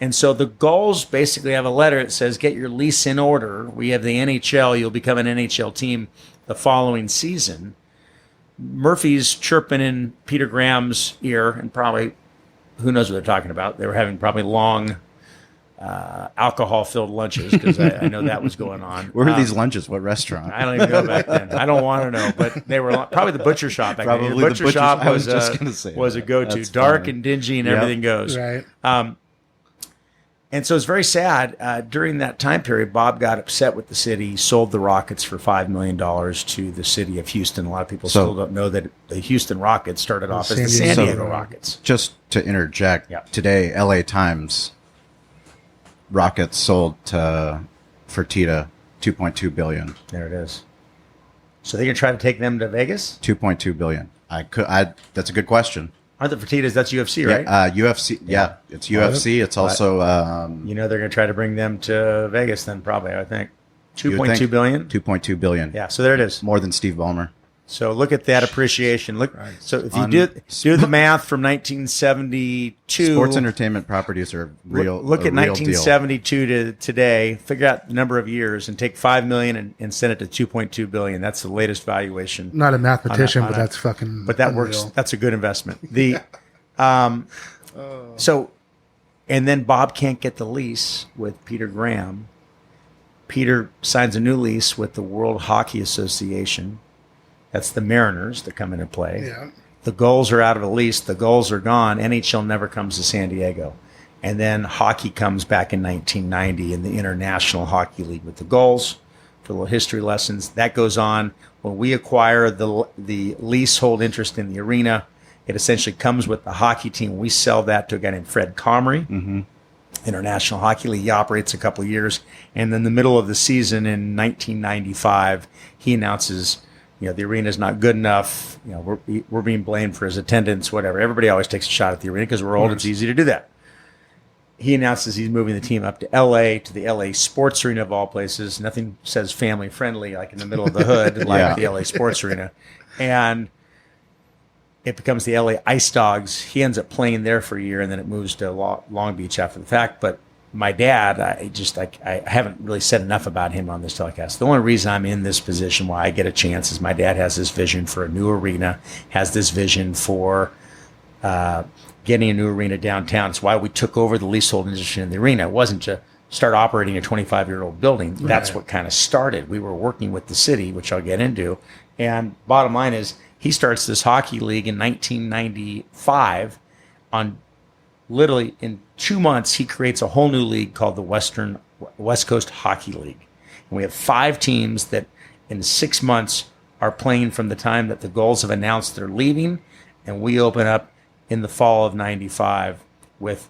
And so the Gulls basically have a letter that says, get your lease in order. We have the NHL. You'll become an NHL team the following season. Murphy's chirping in Peter Graham's ear, and probably, who knows what they're talking about. They were having probably long alcohol-filled lunches, because I know that was going on. Where were these lunches? What restaurant? I don't even know back then. I don't want to know, but they were probably the butcher shop back then. The butcher shop was a go-to. That's dark funny. and dingy and everything goes. Right. And so it's very sad. During that time period, Bob got upset with the city. He sold the Rockets for $5 million to the city of Houston. A lot of people still don't know that the Houston Rockets started off as the San Diego Rockets. Just to interject, today, LA Times, Rockets sold to Fertitta $2.2 billion. There it is. So they're going to try to take them to Vegas? $2.2 billion. That's a good question. Aren't the Fertittas, that's UFC, right? UFC, it's UFC. It's also... they're going to try to bring them to Vegas then, probably, I think. $2.2 billion? $2.2 billion. Yeah, so there it is. More than Steve Ballmer. So look at that appreciation. So if you do the math from 1972... Sports entertainment properties are real. Look at 1972 to today, figure out the number of years, and take $5 million and send it to $2.2 billion. That's the latest valuation. Not a mathematician, but that's fucking... But that unreal. works. That's a good investment. So, and then Bob can't get the lease with Peter Graham. Peter signs a new lease with the World Hockey Association. That's the Mariners that come into play. Yeah. The Gulls are out of a lease. The Gulls are gone. NHL never comes to San Diego. And then hockey comes back in 1990 in the International Hockey League with the Gulls for little history lessons. That goes on. When we acquire the leasehold interest in the arena, it essentially comes with the hockey team. We sell that to a guy named Fred Comrie, International Hockey League. He operates a couple of years. And in the middle of the season in 1995, he announces... the arena is not good enough. We're being blamed for his attendance, whatever. Everybody always takes a shot at the arena because we're old. It's easy to do that. He announces he's moving the team up to L.A., to the L.A. Sports Arena of all places. Nothing says family friendly like in the middle of the hood, like the L.A. Sports Arena. And it becomes the L.A. Ice Dogs. He ends up playing there for a year, and then it moves to Long Beach after the fact. But my dad, I haven't really said enough about him on this telecast. The only reason I'm in this position, why I get a chance, is my dad has this vision for a new arena, has this vision for getting a new arena downtown. It's why we took over the leasehold industry in the arena. It wasn't to start operating a 25-year-old building. That's what kind of started. We were working with the city, which I'll get into. And bottom line is, he starts this hockey league in 1995 on... Literally, in 2 months, he creates a whole new league called the West Coast Hockey League. And we have 5 teams that in 6 months are playing from the time that the Gulls have announced they're leaving. And we open up in the fall of 95 with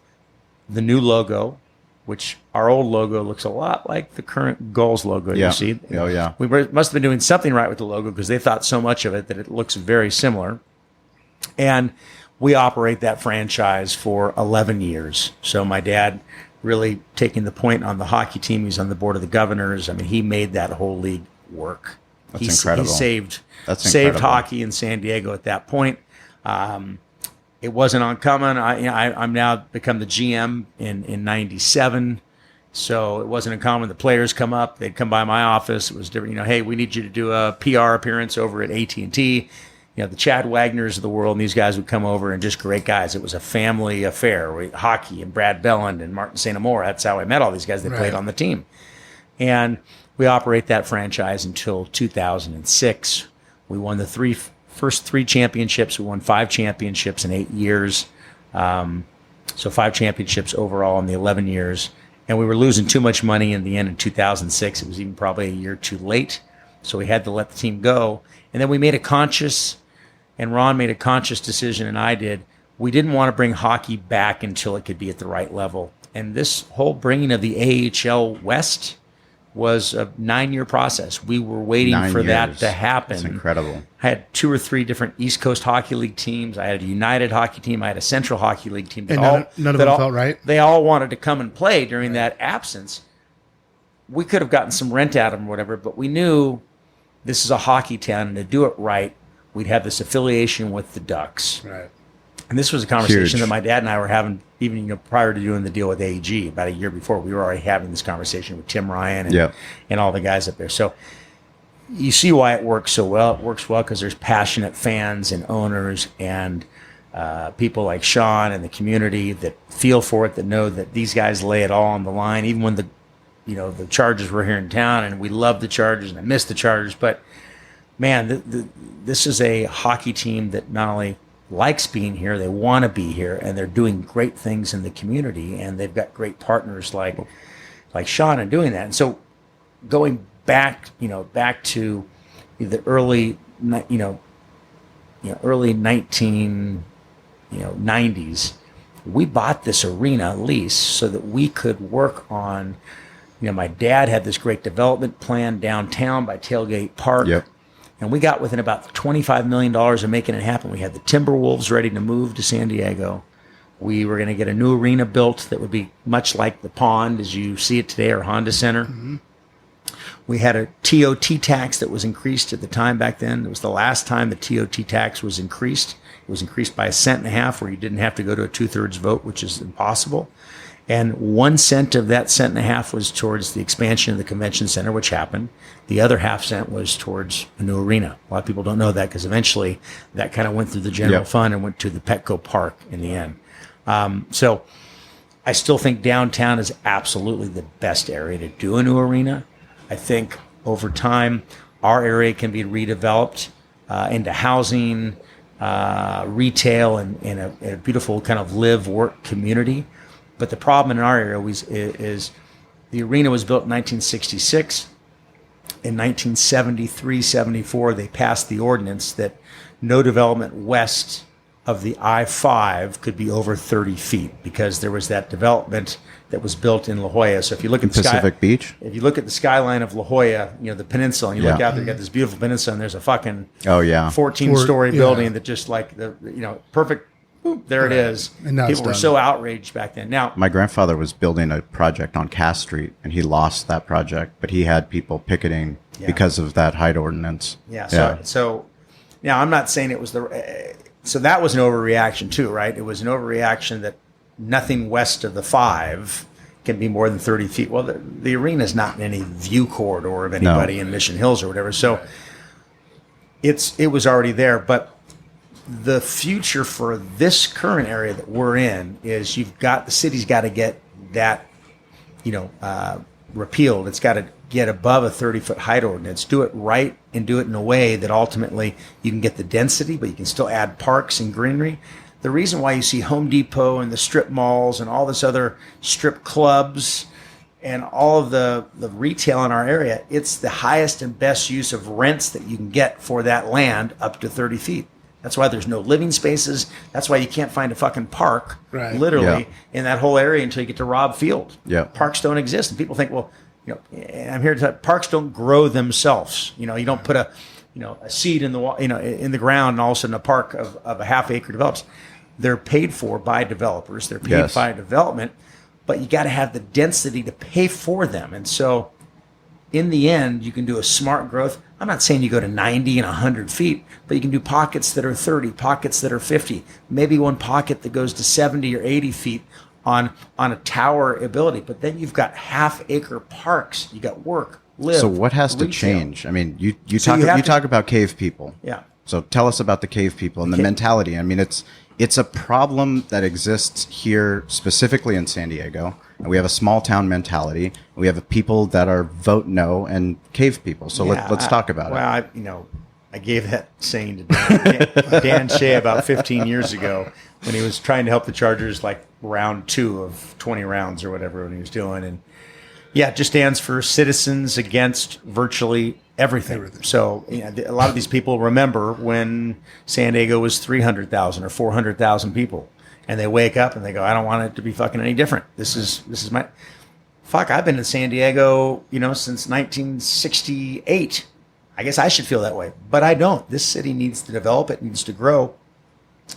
the new logo, which our old logo looks a lot like the current Gulls logo you see. Oh, yeah. We must have been doing something right with the logo because they thought so much of it that it looks very similar. And we operate that franchise for 11 years. So my dad really taking the point on the hockey team. He's on the board of the governors. I mean, he made that whole league work. That's incredible. He saved incredible. hockey in San Diego at that point. it wasn't uncommon. I'm now become the GM in '97. So it wasn't uncommon. The players come up, they'd come by my office. It was different, hey, we need you to do a PR appearance over at AT&T. The Chad Wagners of the world, and these guys would come over, and just great guys. It was a family affair. Hockey and Brad Belland and Martin St. Amour. That's how I met all these guys. They played on the team. And we operate that franchise until 2006. We won the first three championships. We won 5 championships in 8 years. So 5 championships overall in the 11 years. And we were losing too much money in the end in 2006. It was even probably a year too late. So we had to let the team go. And then we made and Ron made a conscious decision, and I did. We didn't want to bring hockey back until it could be at the right level. And this whole bringing of the AHL West was a 9-year process. We were waiting for that to happen. It's incredible. I had 2 or 3 different East Coast Hockey League teams. I had a United Hockey team. I had a Central Hockey League team. And none of them felt right? They all wanted to come and play during that absence. We could have gotten some rent out of them or whatever, but we knew this is a hockey town, and to do it right, we'd have this affiliation with the Ducks. Right. And this was a conversation that my dad and I were having even prior to doing the deal with AEG about a year before. We were already having this conversation with Tim Ryan and all the guys up there. So you see why it works so well. It works well because there's passionate fans and owners and people like Sean and the community that feel for it, that know that these guys lay it all on the line, even when the Chargers were here in town, and we love the Chargers and I miss the Chargers. But man, this is a hockey team that not only likes being here, they want to be here, and they're doing great things in the community, and they've got great partners like Sean in doing that. And so going back to the early 1990s, we bought this arena lease so that we could work on, my dad had this great development plan downtown by Tailgate Park. Yep. And we got within about $25 million of making it happen. We had the Timberwolves ready to move to San Diego. We were going to get a new arena built that would be much like the Pond as you see it today, or Honda Center. Mm-hmm. We had a TOT tax that was increased at the time back then. It was the last time the TOT tax was increased. It was increased by 1.5 cents, where you didn't have to go to a 2/3 vote, which is impossible. And 1 cent of that 1.5 cents was towards the expansion of the convention center, which happened. The other 0.5 cent was towards a new arena. A lot of people don't know that because eventually that kind of went through the general fund and went to the Petco Park in the end. So I still think downtown is absolutely the best area to do a new arena. I think over time, our area can be redeveloped into housing, retail, and in a beautiful kind of live-work community. But the problem in our area is the arena was built in 1966. In 1973-74, they passed the ordinance that no development west of the I-5 could be over 30 feet because there was that development that was built in La Jolla. So if you look at Pacific Beach, if you look at the skyline of La Jolla, the peninsula, and you look out there, you got this beautiful peninsula, and there's a fucking 14-story building that just like perfect. Boop, there it is. And people were so outraged back then. Now, my grandfather was building a project on Cass Street, and he lost that project, but he had people picketing because of that height ordinance. So now I'm not saying it was so that was an overreaction too, right? It was an overreaction that nothing west of the 5 can be more than 30 feet. Well, the arena is not in any view corridor of anybody in Mission Hills or whatever. So it was already there, but the future for this current area that we're in is the city's got to get that, repealed. It's got to get above a 30-foot height ordinance, do it right, and do it in a way that ultimately you can get the density, but you can still add parks and greenery. The reason why you see Home Depot and the strip malls and all this other strip clubs and all of the retail in our area, it's the highest and best use of rents that you can get for that land up to 30 feet. That's why there's no living spaces. That's why you can't find a fucking park, literally, in that whole area until you get to Robb Field. Yeah. Parks don't exist. And people think, well, I'm here to tell you, parks don't grow themselves. You don't put a seed in the in the ground and all of a sudden a park of a half-acre develops. They're paid for by developers. They're paid by development, but you got to have the density to pay for them. And so in the end, you can do a smart growth. I'm not saying you go to 90 and 100 feet, but you can do pockets that are 30, pockets that are 50, maybe one pocket that goes to 70 or 80 feet on a tower ability. But then you've got half-acre parks. You got work, live. So what has to retail. change? I mean, you talk about cave people. Yeah. So tell us about the cave people and the mentality. I mean, it's a problem that exists here specifically in San Diego. And we have a small town mentality. We have people that are vote no and cave people. So let's talk about it. Well, I gave that saying to Dan Shea about 15 years ago when he was trying to help the Chargers like round 2 of 20 rounds or whatever when he was doing. And yeah, it just stands for citizens against virtually everything. So a lot of these people remember when San Diego was 300,000 or 400,000 people. And they wake up and they go, I don't want it to be fucking any different. This is my... Fuck, I've been in San Diego, since 1968. I guess I should feel that way, but I don't. This city needs to develop. It needs to grow.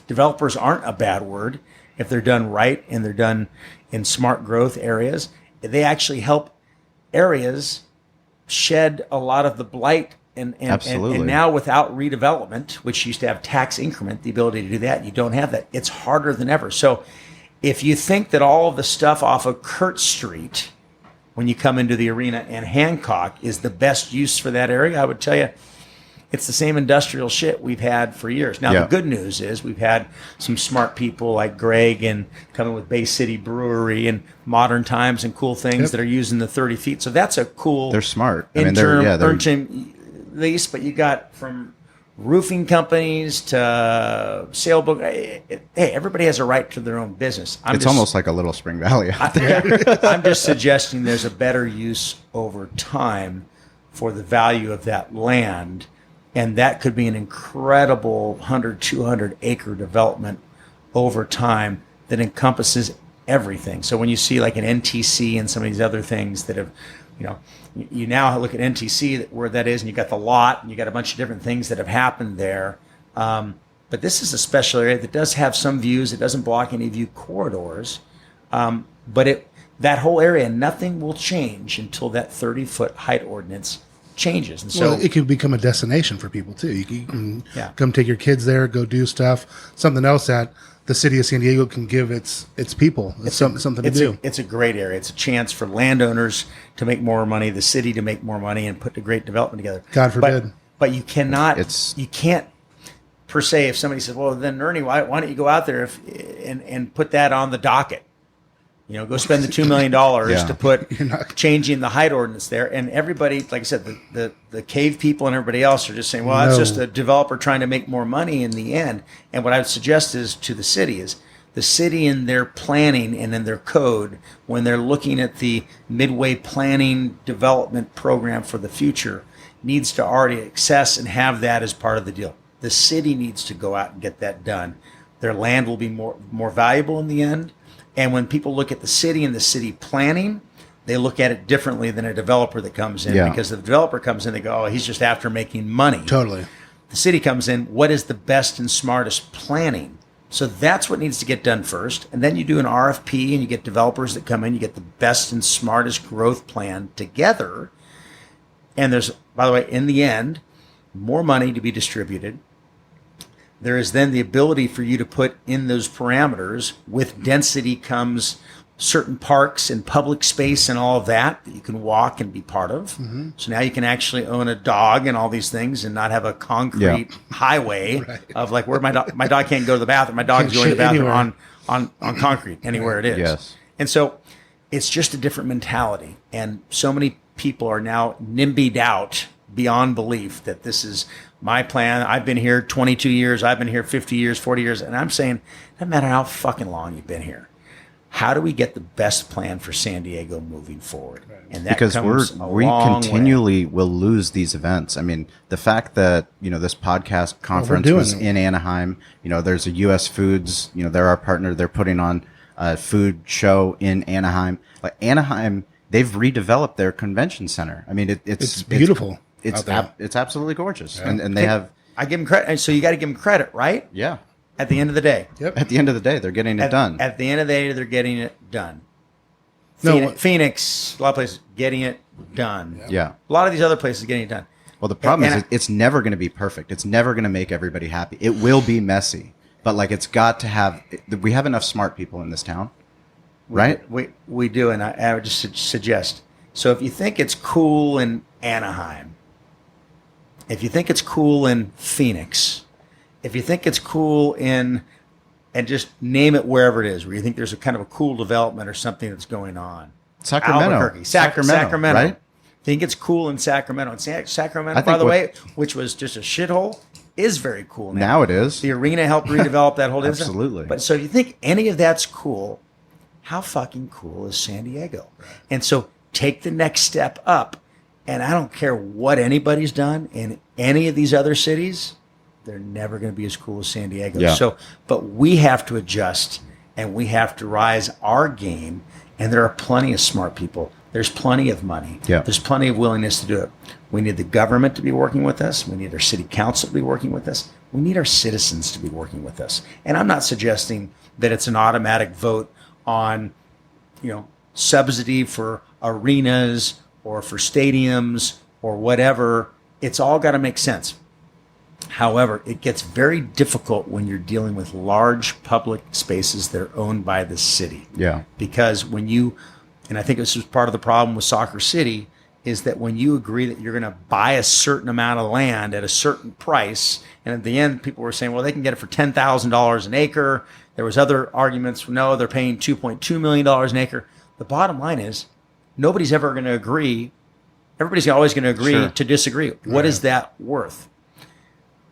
Developers aren't a bad word if they're done right and they're done in smart growth areas. They actually help areas shed a lot of the blight. And now without redevelopment, which used to have tax increment, the ability to do that, you don't have that. It's harder than ever. So if you think that all of the stuff off of Kurt Street, when you come into the arena and Hancock, is the best use for that area, I would tell you it's the same industrial shit we've had for years. Now, the good news is we've had some smart people like Greg and coming with Bay City Brewery and Modern Times and cool things that are using the 30 feet. So that's a cool... They're smart. Interim lease, but you got from roofing companies to sailboat. Hey, everybody has a right to their own business. It's almost like a little Spring Valley out there. I'm just suggesting there's a better use over time for the value of that land, and that could be an incredible 100, 200 acre development over time that encompasses everything. So when you see like an NTC and some of these other things that have, you now look at NTC where that is, and you got the lot, and you got a bunch of different things that have happened there. But this is a special area that does have some views. It doesn't block any view corridors. But that whole area, nothing will change until that 30-foot height ordinance changes. And so it can become a destination for people too. You can come take your kids there, go do stuff. Something else that the city of San Diego can give its people. It's something to do. It's a great area. It's a chance for landowners to make more money, the city to make more money, and put a great development together. God forbid. But you cannot. You can't per se. If somebody says, "Well, then Ernie, why don't you go out there and put that on the docket?" Go spend the $2 million to put changing the height ordinance there. And everybody, like I said, the cave people and everybody else are just saying, well, that's just a developer trying to make more money in the end. And what I would suggest is to the city in their planning and in their code, when they're looking at the midway planning development program for the future, needs to already access and have that as part of the deal. The city needs to go out and get that done. Their land will be more valuable in the end. And when people look at the city and the city planning, they look at it differently than a developer that comes in. Because the developer comes in, they go, oh, he's just after making money. Totally. The city comes in, what is the best and smartest planning? So that's what needs to get done first. And then you do an RFP and you get developers that come in, you get the best and smartest growth plan together. And there's, by the way, in the end, more money to be distributed. There is then the ability for you to put in those parameters. With density comes certain parks and public space and all of that you can walk and be part of. Mm-hmm. So now you can actually own a dog and all these things and not have a concrete highway of like where my dog can't go to the bathroom. My dog's going to the bathroom on concrete anywhere it is. Yes. And so it's just a different mentality. And so many people are now NIMBY'd out beyond belief that this is my plan. I've been here 22 years. I've been here 50 years, 40 years. And I'm saying, no matter how fucking long you've been here, how do we get the best plan for San Diego moving forward? And that because we continually will lose these events. I mean, the fact that, this podcast conference was in Anaheim, there's a US Foods, they're our partner. They're putting on a food show in Anaheim. Like Anaheim, they've redeveloped their convention center. I mean, it's beautiful. It's absolutely gorgeous. Yeah. And they have... I give them credit. So you got to give them credit, right? Yeah. At the end of the day. Yep. At the end of the day, they're getting it done. At the end of the day, they're getting it done. Phoenix, a lot of places getting it done. Yeah. A lot of these other places getting it done. Well, the problem is it's never going to be perfect. It's never going to make everybody happy. It will be messy, but like it's got to have. We have enough smart people in this town, right? We do, and I would just suggest. So if you think it's cool in Anaheim, if you think it's cool in Phoenix, if you think it's cool in, and just name it wherever it is, where you think there's a kind of a cool development or something that's going on. Sacramento, Albuquerque, Sacramento, right? Think it's cool in Sacramento. And Sacramento, by the way, which was just a shithole, is very cool now. Now it is. The arena helped redevelop that whole Absolutely. But so if you think any of that's cool, how fucking cool is San Diego? And so take the next step up. And I don't care what anybody's done in any of these other cities, they're never going to be as cool as San Diego. Yeah. So, but we have to adjust and we have to rise our game. And there are plenty of smart people. There's plenty of money. Yeah. There's plenty of willingness to do it. We need the government to be working with us. We need our city council to be working with us. We need our citizens to be working with us. And I'm not suggesting that it's an automatic vote on, subsidy for arenas or for stadiums or whatever. It's all got to make sense. However, it gets very difficult when you're dealing with large public spaces that are owned by the city. Yeah. Because and I think this was part of the problem with Soccer City, is that when you agree that you're going to buy a certain amount of land at a certain price, and at the end people were saying, well, they can get it for $10,000 an acre. There was other arguments. No, they're paying $2.2 million an acre. The bottom line is nobody's ever going to agree. Everybody's always going to agree to disagree. What is that worth?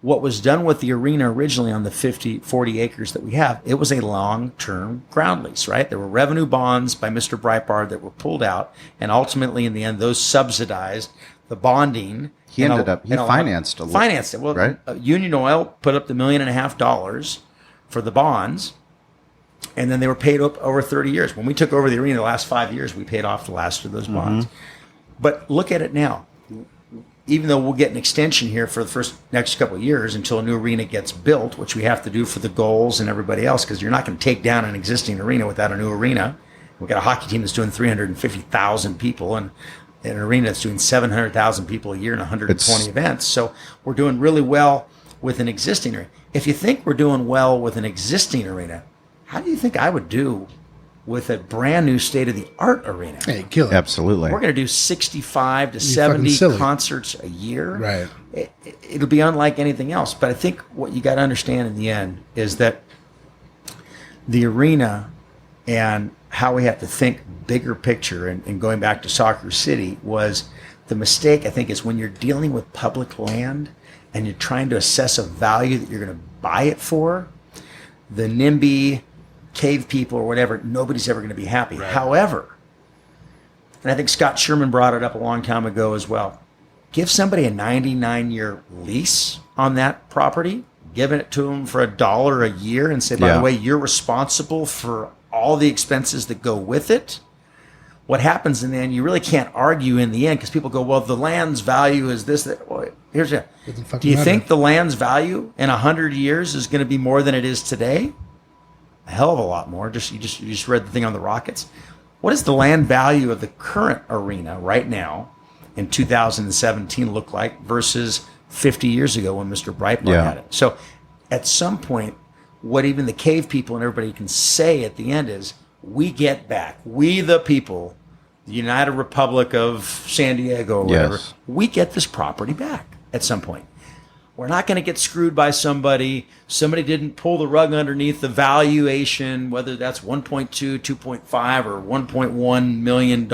What was done with the arena originally on the 40 acres that we have, it was a long-term ground lease, right? There were revenue bonds by Mr. Breitbart that were pulled out, and ultimately, in the end, those subsidized the bonding. He financed it. Well, right? Union Oil put up the $1.5 million for the bonds, and then they were paid up over 30 years. When we took over the arena the last 5 years, we paid off the last of those bonds. But look at it now. Even though we'll get an extension here for the next couple of years until a new arena gets built, which we have to do for the goals and everybody else, because you're not going to take down an existing arena without a new arena. We've got a hockey team that's doing 350,000 people and an arena that's doing 700,000 people a year and 120 events. So we're doing really well with an existing arena. If you think we're doing well with an existing arena, how do you think I would do with a brand new state-of-the-art arena? Hey, kill it. Absolutely. We're going to do 65 to 70 concerts a year. Right. It'll be unlike anything else. But I think what you got to understand in the end is that the arena and how we have to think bigger picture, and going back to Soccer City, was the mistake, I think, is when you're dealing with public land and you're trying to assess a value that you're going to buy it for, the NIMBY cave people or whatever, nobody's ever going to be happy. Right. However, and I think Scott Sherman brought it up a long time ago as well, give somebody a 99-year lease on that property, giving it to them for $1 a year, and say, by the way, you're responsible for all the expenses that go with it. What happens in the end, you really can't argue in the end, because people go, well, the land's value is this. That. Well, do you think the land's value in 100 years is going to be more than it is today? A hell of a lot more. You just read the thing on the Rockets. What does the land value of the current arena right now in 2017 look like versus 50 years ago when Mr. Breitbart had it? So at some point, what even the cave people and everybody can say at the end is, we get back, we the people, the United Republic of San Diego or whatever, we get this property back at some point. We're not going to get screwed by somebody. Somebody didn't pull the rug underneath the valuation, whether that's 1.2, 2.5, or $1.1 million.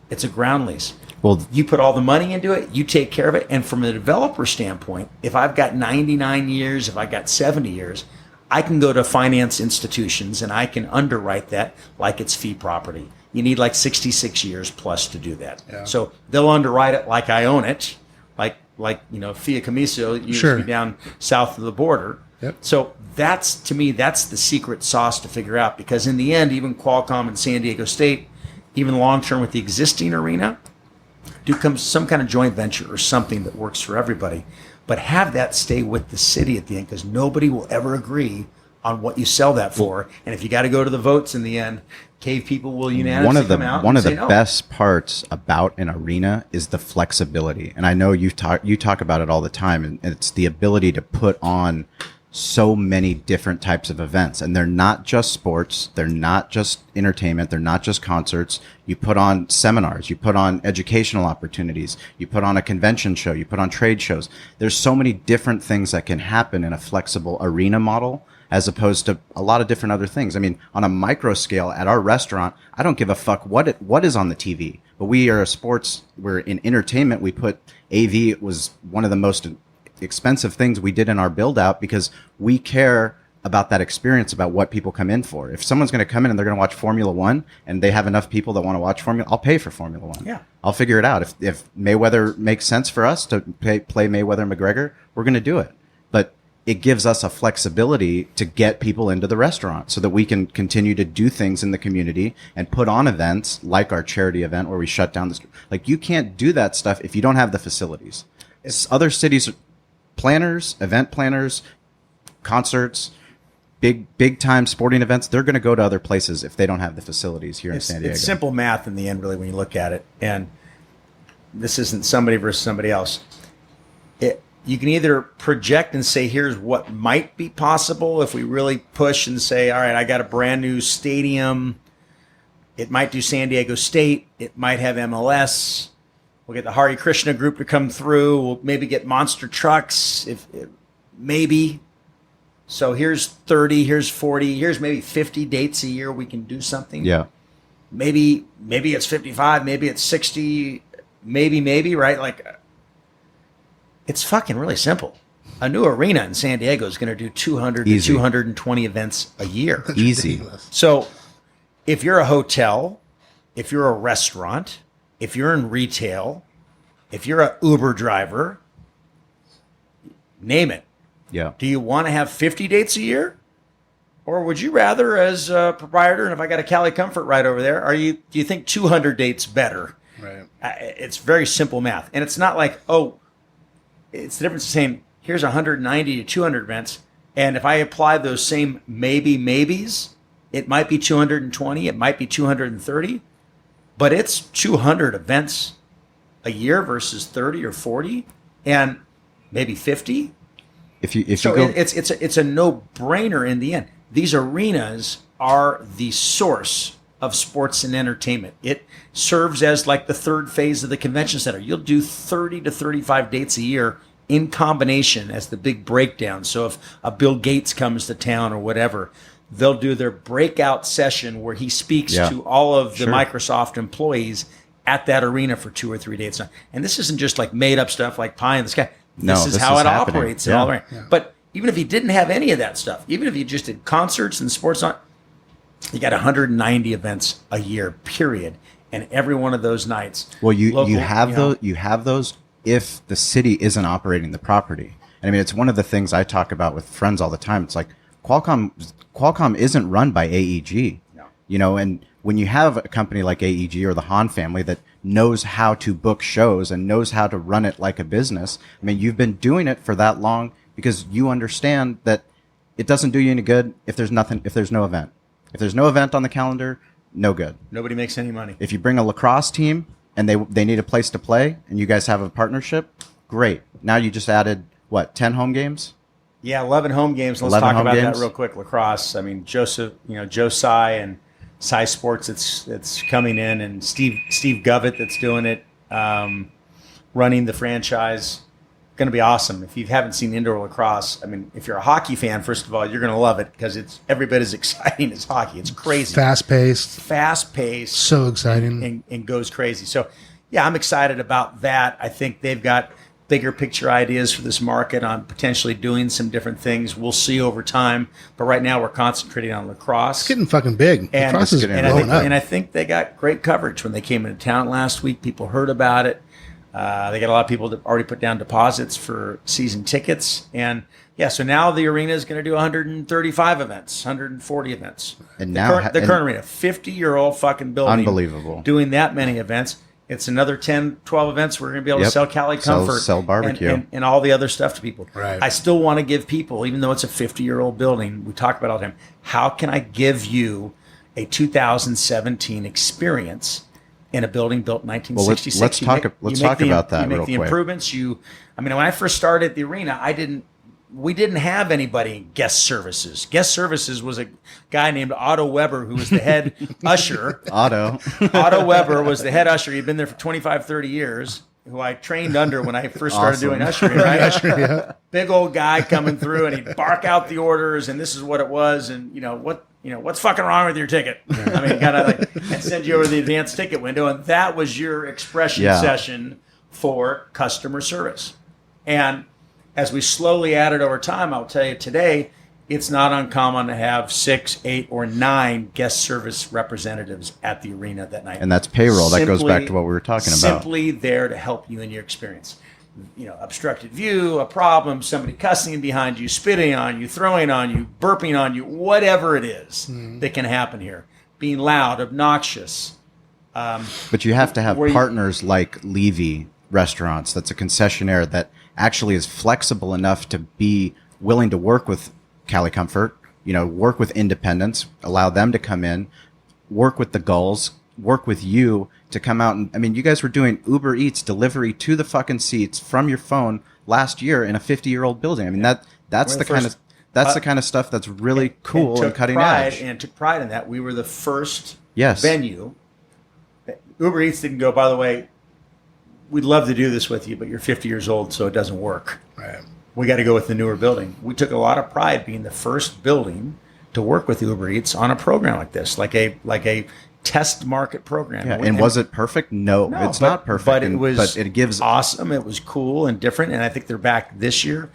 It's a ground lease. Well, you put all the money into it, you take care of it. And from a developer standpoint, if I've got 99 years, if I've got 70 years, I can go to finance institutions and I can underwrite that like it's fee property. You need like 66 years plus to do that. Yeah. So they'll underwrite it like I own it, like Fia-Camiso used to be down south of the border. Yep. So that's, to me, that's the secret sauce to figure out, because in the end, even Qualcomm and San Diego State, even long-term with the existing arena, do come some kind of joint venture or something that works for everybody. But have that stay with the city at the end, because nobody will ever agree on what you sell that for. And if you got to go to the votes in the end, Cave people will unanimously come out. One of the no. best parts about an arena is the flexibility, and I know you talk about it all the time, and it's the ability to put on so many different types of events, and they're not just sports, they're not just entertainment, they're not just concerts. You put on seminars, you put on educational opportunities, you put on a convention show, you put on trade shows. There's so many different things that can happen in a flexible arena model as opposed to a lot of different other things. I mean, on a micro scale at our restaurant, I don't give a fuck what is on the TV, but we are we're in entertainment. We put AV, it was one of the most expensive things we did in our build out because we care about that experience, about what people come in for. If someone's going to come in and they're going to watch Formula One and they have enough people that want to watch I'll pay for Formula One. Yeah. I'll figure it out. If Mayweather makes sense for us to play Mayweather McGregor, we're going to do it. But it gives us a flexibility to get people into the restaurant so that we can continue to do things in the community and put on events like our charity event where we shut down the street. Like, you can't do that stuff if you don't have the facilities. Other cities, event planners, concerts, big time sporting events, they're going to go to other places if they don't have the facilities here in San Diego. It's simple math in the end, really, when you look at it. And this isn't somebody versus somebody else. You can either project and say, here's what might be possible if we really push and say, all right, I got a brand new stadium. It might do San Diego State. It might have MLS. We'll get the Hare Krishna group to come through. We'll maybe get monster trucks, maybe. So here's 30, here's 40, here's maybe 50 dates a year we can do something. Yeah. Maybe it's 55, maybe it's 60, maybe, right? Like, it's fucking really simple. A new arena in San Diego is going to do 200 Easy. to 220 events a year. Easy. So if you're a hotel, if you're a restaurant, if you're in retail, if you're an Uber driver, name it. Yeah. Do you want to have 50 dates a year? Or would you rather, as a proprietor, and if I got a Cali Comfort right over there, do you think 200 dates better? Right. It's very simple math. And it's not like, it's the difference of saying, here's 190 to 200 events, and if I apply those same maybes, it might be 220, it might be 230, but it's 200 events a year versus 30 or 40, and maybe 50. It's a no-brainer in the end. These arenas are the source of sports and entertainment. It serves as like the third phase of the convention center. You'll do 30 to 35 dates a year in combination as the big breakdown. So if a Bill Gates comes to town or whatever, they'll do their breakout session where he speaks to all of the Microsoft employees at that arena for 2 or 3 days. And this isn't just like made up stuff like pie in the sky. This is how it happening. operates. And all right. But even if he didn't have any of that stuff, even if he just did concerts and sports on, you got 190 events a year, period. And every one of those nights. Well, you have those if the city isn't operating the property. And I mean, it's one of the things I talk about with friends all the time. It's like Qualcomm isn't run by AEG. No. And when you have a company like AEG or the Hahn family that knows how to book shows and knows how to run it like a business, I mean, you've been doing it for that long because you understand that it doesn't do you any good if there's no event. If there's no event on the calendar, no good. Nobody makes any money. If you bring a lacrosse team and they need a place to play and you guys have a partnership, great. Now you just added, 10 home games? Yeah, 11 home games. Let's talk about that real quick. Lacrosse. I mean, Joe Cy and Cy Sports that's coming in, and Steve Govett that's doing it, running the franchise. Going to be awesome. If you haven't seen indoor lacrosse, I mean, if you're a hockey fan, first of all, you're going to love it because it's every bit as exciting as hockey. It's crazy. Fast paced. So exciting. And goes crazy. So, yeah, I'm excited about that. I think they've got bigger picture ideas for this market on potentially doing some different things. We'll see over time. But right now we're concentrating on lacrosse. It's getting fucking big. Lacrosse is blowing up. And I think they got great coverage when they came into town last week. People heard about it. They got a lot of people that already put down deposits for season tickets. And, so now the arena is going to do 135 events, 140 events. And now the current arena, 50-year-old fucking building. Unbelievable. Doing that many events. It's another 10, 12 events. We're going to be able to sell Cali Comfort. Sell barbecue. And all the other stuff to people. Right. I still want to give people, even though it's a 50-year-old building, we talk about it all the time, how can I give you a 2017 experience in a building built in 1966. Let's talk about that real quick. You make the improvements. I mean, when I first started at the arena, we didn't have anybody in guest services. Guest services was a guy named Otto Weber, who was the head usher. Otto Weber was the head usher. He'd been there for 25, 30 years, who I trained under when I first started doing ushering. Right? Big old guy coming through, and he'd bark out the orders, and this is what it was, and what's fucking wrong with your ticket? I mean, kind of and send you over the advanced ticket window, and that was your expression session for customer service. And as we slowly added over time, I'll tell you today, it's not uncommon to have 6, 8, or 9 guest service representatives at the arena that night. And that's payroll. That goes back to what we were talking about. Simply there to help you in your experience. Obstructed view, a problem, somebody cussing behind you, spitting on you, throwing on you, burping on you, whatever it is that can happen here. Being loud, obnoxious. But you have to have partners like Levy Restaurants. That's a concessionaire that actually is flexible enough to be willing to work with Cali Comfort, work with independents, allow them to come in, work with the Gulls, work with you to come out. And I mean, you guys were doing Uber Eats delivery to the fucking seats from your phone last year in a 50-year-old building. I mean, that's the kind of stuff that's really cool and cutting edge. And took pride in that. We were the first venue. Uber Eats didn't go, by the way, we'd love to do this with you, but you're 50 years old, so it doesn't work. Right. We got to go with the newer building. We took a lot of pride being the first building to work with Uber Eats on a program like this, like a test market program. Yeah, and was it perfect? No, it's not perfect. But it gives awesome. It was cool and different, and I think they're back this year.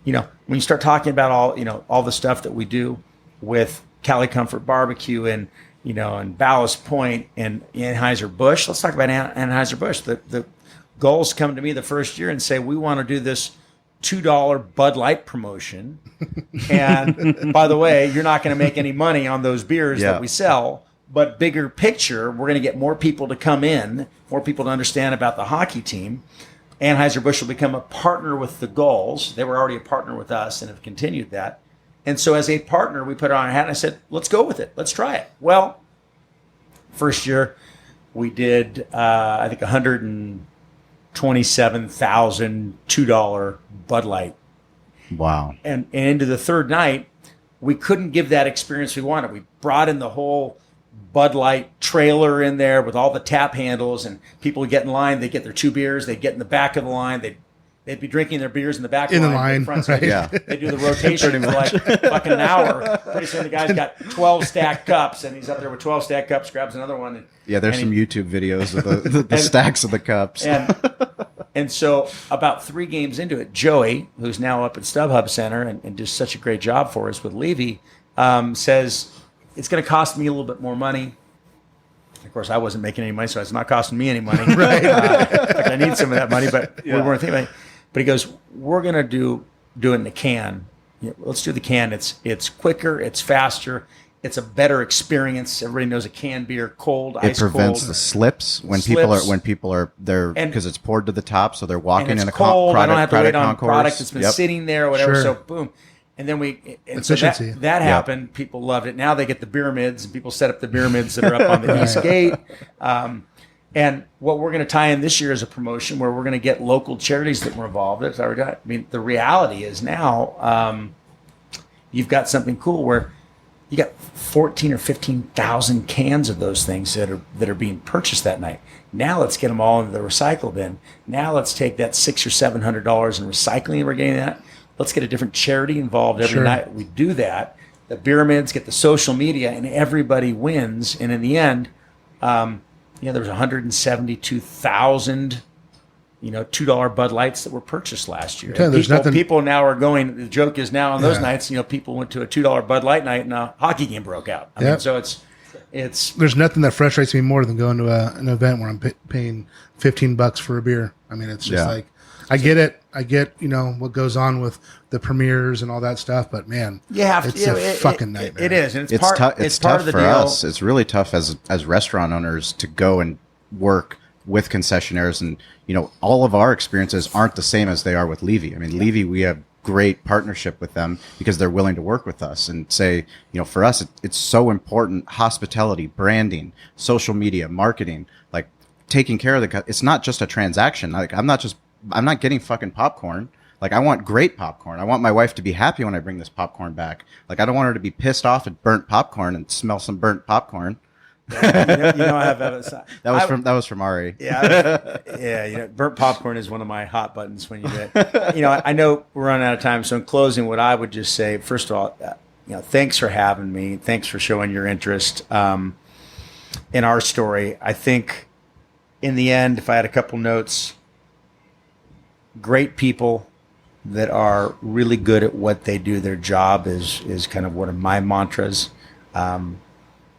When you start talking about all the stuff that we do with Cali Comfort BBQ and Ballast Point and Anheuser-Busch, let's talk about Anheuser-Busch. The Gulls come to me the first year and say, we want to do this $2 Bud Light promotion. And by the way, you're not going to make any money on those beers that we sell. But bigger picture, we're going to get more people to come in, more people to understand about the hockey team. Anheuser-Busch will become a partner with the Gulls. They were already a partner with us and have continued that. And so as a partner, we put it on our hat and I said, let's go with it. Let's try it. Well, first year we did, I think, 127,000 $2 Bud Light. Wow. And into the third night, we couldn't give that experience we wanted. We brought in the whole Bud Light trailer in there with all the tap handles, and people would get in line. They'd get their 2 beers. They'd get in the back of the line. They'd be drinking their beers in the back of the line. Front right. They do the rotation for like fucking an hour. Pretty soon the guy's got 12 stacked cups, and he's up there with 12 stacked cups, grabs another one. There's some YouTube videos of the stacks of the cups. And so about 3 games into it, Joey, who's now up at StubHub Center and does such a great job for us with Levy, says, it's going to cost me a little bit more money. Of course, I wasn't making any money, so it's not costing me any money. Right. I need some of that money, but we weren't thinking about it. But he goes, we're going to do it in the can. Let's do the can. It's quicker. It's faster. It's a better experience. Everybody knows a canned beer, cold, ice cold. It prevents the slips when people are there because it's poured to the top, so they're walking in a cold. I don't have to wait on concourse. Product that's been sitting there or whatever. Sure. So boom. And then so that happened. People loved it. Now they get the beer mids, and people set up the beer mids that are up on the East Gate. And what we're going to tie in this year is a promotion where we're going to get local charities that were involved. I mean, the reality is now you've got something cool where you got 14 or 15,000 cans of those things that are being purchased that night. Now let's get them all into the recycle bin. Now let's take that $600 or $700 in recycling we're getting that. Let's get a different charity involved every night. We do that. The pyramids get the social media, and everybody wins. And in the end, there was 172,000, $2 Bud Lights that were purchased last year. People now are going. The joke is now on those nights, people went to a $2 Bud Light night, and a hockey game broke out. I mean, so it's. There's nothing that frustrates me more than going to an event where I'm paying $15 for a beer. I mean, it's just like. I get it. I get, what goes on with the premieres and all that stuff, but man, it's a fucking nightmare. It is. And it's tough part of the for deal. us. It's really tough as restaurant owners to go and work with concessionaires, and all of our experiences aren't the same as they are with Levy. I mean, Levy, we have great partnership with them because they're willing to work with us and say, for us, it's so important. Hospitality, branding, social media, marketing, like taking care of it's not just a transaction. Like I'm not getting fucking popcorn. Like I want great popcorn. I want my wife to be happy when I bring this popcorn back. Like I don't want her to be pissed off at burnt popcorn and smell some burnt popcorn. I have that was from Ari. Yeah. Burnt popcorn is one of my hot buttons when you do it. I know we're running out of time. So in closing, what I would just say, first of all, thanks for having me. Thanks for showing your interest in our story. I think in the end, if I had a couple notes, great people that are really good at what they do, their job is kind of one of my mantras.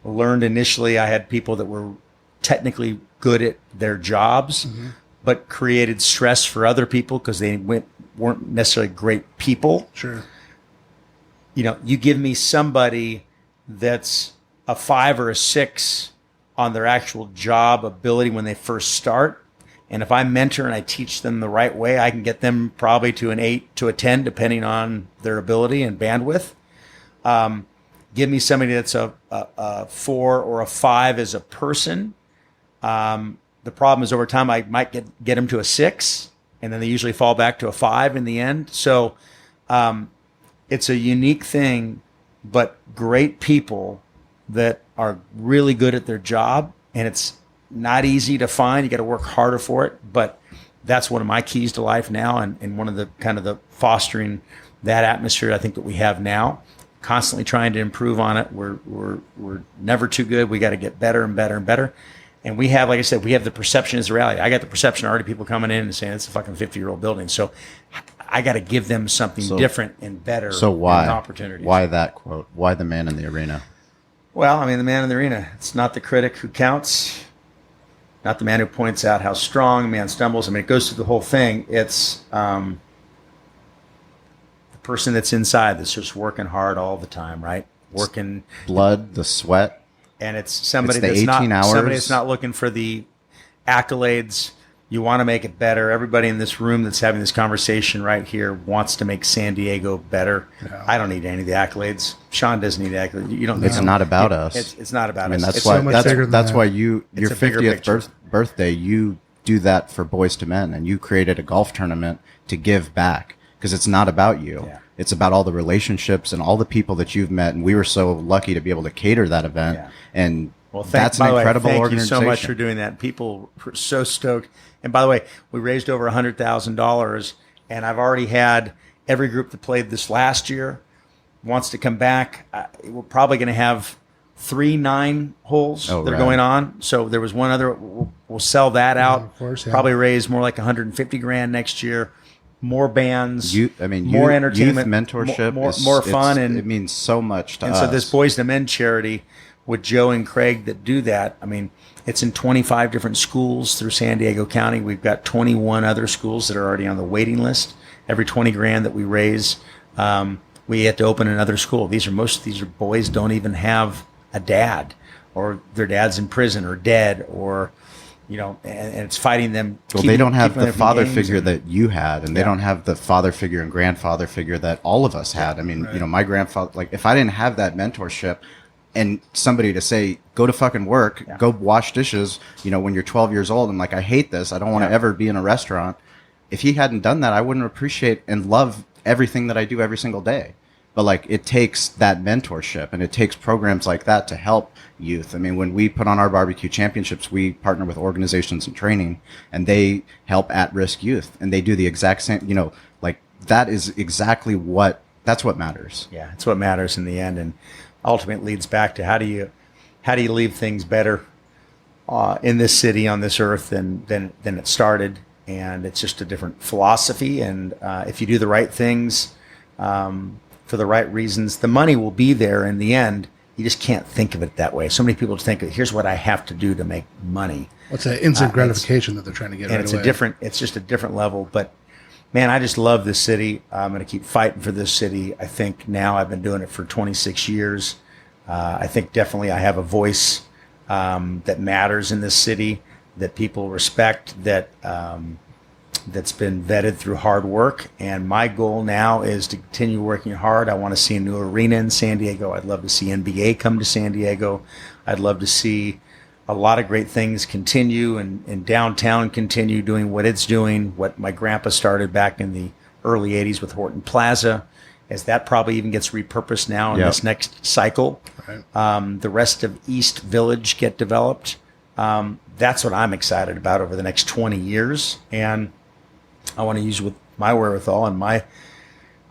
Learned initially, I had people that were technically good at their jobs, but created stress for other people because they weren't necessarily great people. Sure. You give me somebody that's a 5 or a 6 on their actual job ability when they first start. And if I mentor and I teach them the right way, I can get them probably to an 8 to a 10, depending on their ability and bandwidth. Give me somebody that's a 4 or a 5 as a person. The problem is over time, I might get them to a 6, and then they usually fall back to a 5 in the end. So it's a unique thing, but great people that are really good at their job, and it's not easy to find. You got to work harder for it, but that's one of my keys to life now, and one of the kind of the fostering that atmosphere I think that we have now. Constantly trying to improve on it. We're never too good. We got to get better and better and better. And we have, like I said, we have the perception as the reality. I got the perception already, people coming in and saying it's a fucking 50-year-old building. So I got to give them something different and better. So why opportunities? Why that quote? Why the man in the arena? Well, I mean, the man in the arena. It's not the critic who counts, not the man who points out how strong a man stumbles. I mean, it goes through the whole thing. It's person that's inside that's just working hard all the time, right? Working blood, the sweat, and it's somebody it's the that's 18 not hours. Somebody that's not looking for the accolades. You want to make it better. Everybody in this room that's having this conversation right here wants to make San Diego better. Yeah. I don't need any of the accolades. Sean doesn't need accolades. You don't. It's not about us. It's not about us. That's it's why. So that's why your 50th birthday. You do that for Boys to Men, and you created a golf tournament to give back. Because it's not about you. Yeah. It's about all the relationships and all the people that you've met. And we were so lucky to be able to cater that event. Yeah. And that's an incredible organization. Thank you so much for doing that. People were so stoked. And by the way, we raised over $100,000. And I've already had every group that played this last year wants to come back. We're probably going to have 3 9-holes that are going on. So there was one other. We'll sell that out. Of course, yeah. Probably raise more like $150,000 next year. More bands, more entertainment, youth mentorship, more fun, and it means so much to us. And so this Boys to Men charity with Joe and Craig that do that, I mean, it's in 25 different schools through San Diego County. We've got 21 other schools that are already on the waiting list. Every $20,000 that we raise, we have to open another school. These are boys don't even have a dad, or their dad's in prison or dead, or and it's fighting them. Well, they don't have the father figure that you had, and they don't have the father figure and grandfather figure that all of us had. I mean, my grandfather, like, if I didn't have that mentorship and somebody to say, go to fucking work, go wash dishes, when you're 12 years old, I'm like, I hate this. I don't want to ever be in a restaurant. If he hadn't done that, I wouldn't appreciate and love everything that I do every single day. But like, it takes that mentorship, and it takes programs like that to help youth. I mean, when we put on our barbecue championships, we partner with organizations and training, and they help at-risk youth, and they do the exact same, like, that is exactly that's what matters. Yeah. It's what matters in the end. And ultimately leads back to how do you leave things better, in this city, on this earth than it started. And it's just a different philosophy. And, if you do the right things, for the right reasons, the money will be there in the end. You just can't think of it that way. So many people think, here's what I have to do to make money. What's that instant gratification that they're trying to get? And it's just a different level. But man, I just love this city. I'm going to keep fighting for this city. I think now I've been doing it for 26 years. I think definitely I have a voice that matters in this city, that people respect, that that's been vetted through hard work. And my goal now is to continue working hard. I want to see a new arena in San Diego. I'd love to see NBA come to San Diego. I'd love to see a lot of great things continue and downtown continue doing what it's doing, what my grandpa started back in the early 80s with Horton Plaza, as that probably even gets repurposed now in this next cycle. Right. The rest of East Village get developed. That's what I'm excited about over the next 20 years. And I want to use with my wherewithal and my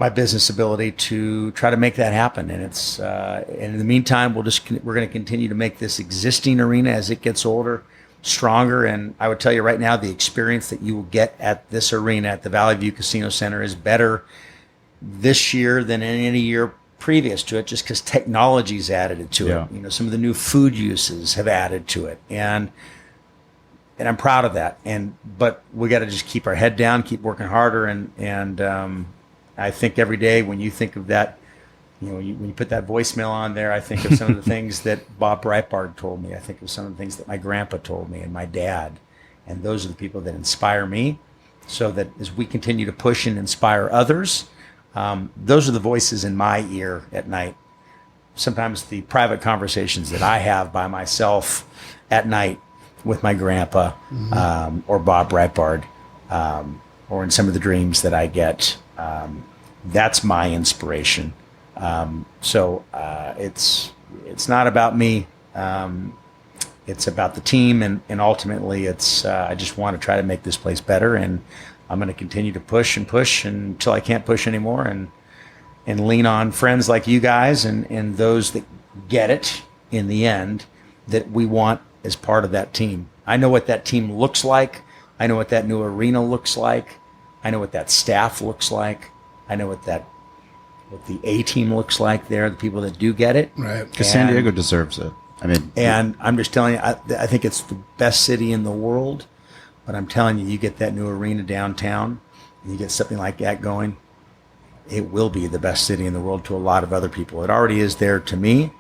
business ability to try to make that happen. And it's and in the meantime, we're going to continue to make this existing arena as it gets older stronger. And I would tell you right now, the experience that you will get at this arena at the Valley View Casino Center is better this year than in any year previous to it, just because technology's added to it. You know, some of the new food uses have added to it, and I'm proud of that. But we got to just keep our head down, keep working harder, and I think every day when you think of that, you know, when you put that voicemail on there, I think of some of the things that Bob Breitbart told me. I think of some of the things that my grandpa told me and my dad, and those are the people that inspire me. So that as we continue to push and inspire others, those are the voices in my ear at night. Sometimes the private conversations that I have by myself at night with my grandpa, or Bob Breitbart, or in some of the dreams that I get, that's my inspiration. So it's not about me. It's about the team, and ultimately it's I just want to try to make this place better, and I'm going to continue to push until I can't push anymore, and lean on friends like you guys and those that get it in the end that we want as part of that team. I know what that team looks like. I know what that new arena looks like. I know what that staff looks like. I know what the A team looks like there, the people that do get it. Right. Because San Diego deserves it. I mean, and I'm just telling you, I think it's the best city in the world. But I'm telling you, you get that new arena downtown, and you get something like that going, it will be the best city in the world to a lot of other people. It already is there to me,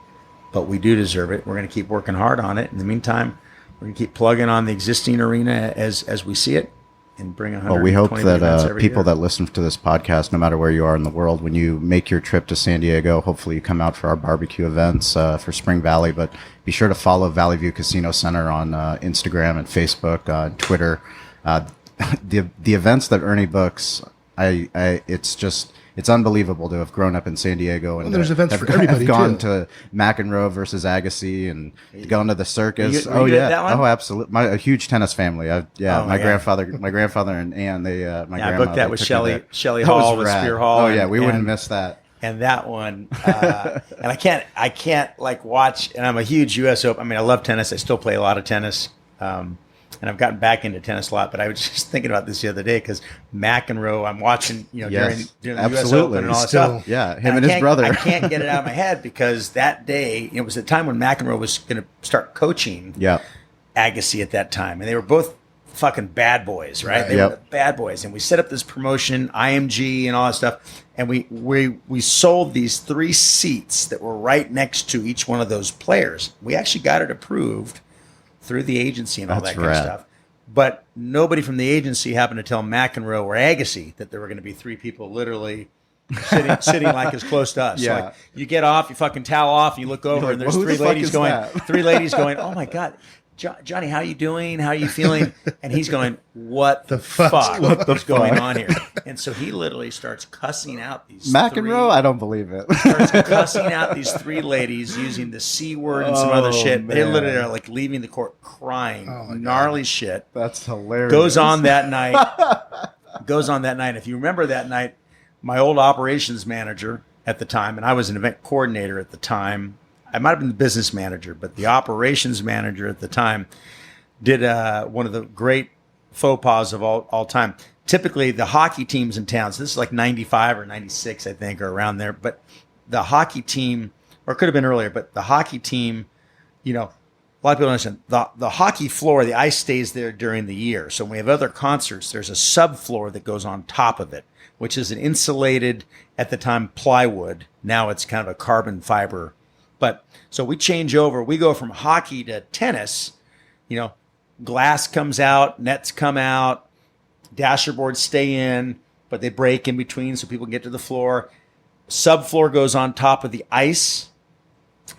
but we do deserve it. We're going to keep working hard on it. In the meantime, we're going to keep plugging on the existing arena as we see it, and bring 120 Well, we hope that people year. that listen to this podcast, no matter where you are in the world, when you make your trip to San Diego, hopefully you come out for our barbecue events for Spring Valley. But be sure to follow Valley View Casino Center on Instagram and Facebook, Twitter. The events that Ernie books, it's unbelievable to have grown up in San Diego and there's events for everybody. Have gone to McEnroe versus Agassi and gone to the circus. Were you at that one? Oh, absolutely. A huge tennis family. My grandfather and Ann. I booked that with Shelley Hall with Spear Hall. Oh yeah, we wouldn't miss that. And that one, and I can't like watch. And I'm a huge U.S. Open. I mean, I love tennis. I still play a lot of tennis. And I've gotten back into tennis a lot, but I was just thinking about this the other day because McEnroe, I'm watching, during the U.S. Open and all that stuff. Yeah, him and his brother. I can't get it out of my head because that day, it was the time when McEnroe was going to start coaching Agassi at that time. And they were both fucking bad boys, right? They were the bad boys. And we set up this promotion, IMG and all that stuff. And we sold these 3 seats that were right next to each one of those players. We actually got it approved through the agency and all that kind of stuff. But nobody from the agency happened to tell McEnroe or Agassi that there were going to be 3 people literally sitting like as close to us. Yeah. So like you get off, you fucking towel off, and you look over, and there's 3 ladies going, oh my God, Johnny, how you doing? How are you feeling? And he's going, what the fuck? What's going on here? And so he literally starts cussing out these McEnroe? I don't believe it. Starts cussing out these 3 ladies using the C word and some other shit. They literally are like leaving the court crying, gnarly shit. That's hilarious. Goes on that night. If you remember that night, my old operations manager at the time, and I was an event coordinator at the time, I might have been the business manager, but the operations manager at the time did one of the great faux pas of all time. Typically, the hockey teams in town, so this is like 95 or 96, I think, or around there, but the hockey team, or it could have been earlier, but the hockey team, a lot of people don't understand, the hockey floor, the ice stays there during the year. So when we have other concerts, there's a subfloor that goes on top of it, which is an insulated, at the time, plywood. Now it's kind of a carbon fiber. But so we change over. We go from hockey to tennis. Glass comes out, nets come out, Dasher boards stay in, but they break in between so people can get to the floor. Subfloor goes on top of the ice.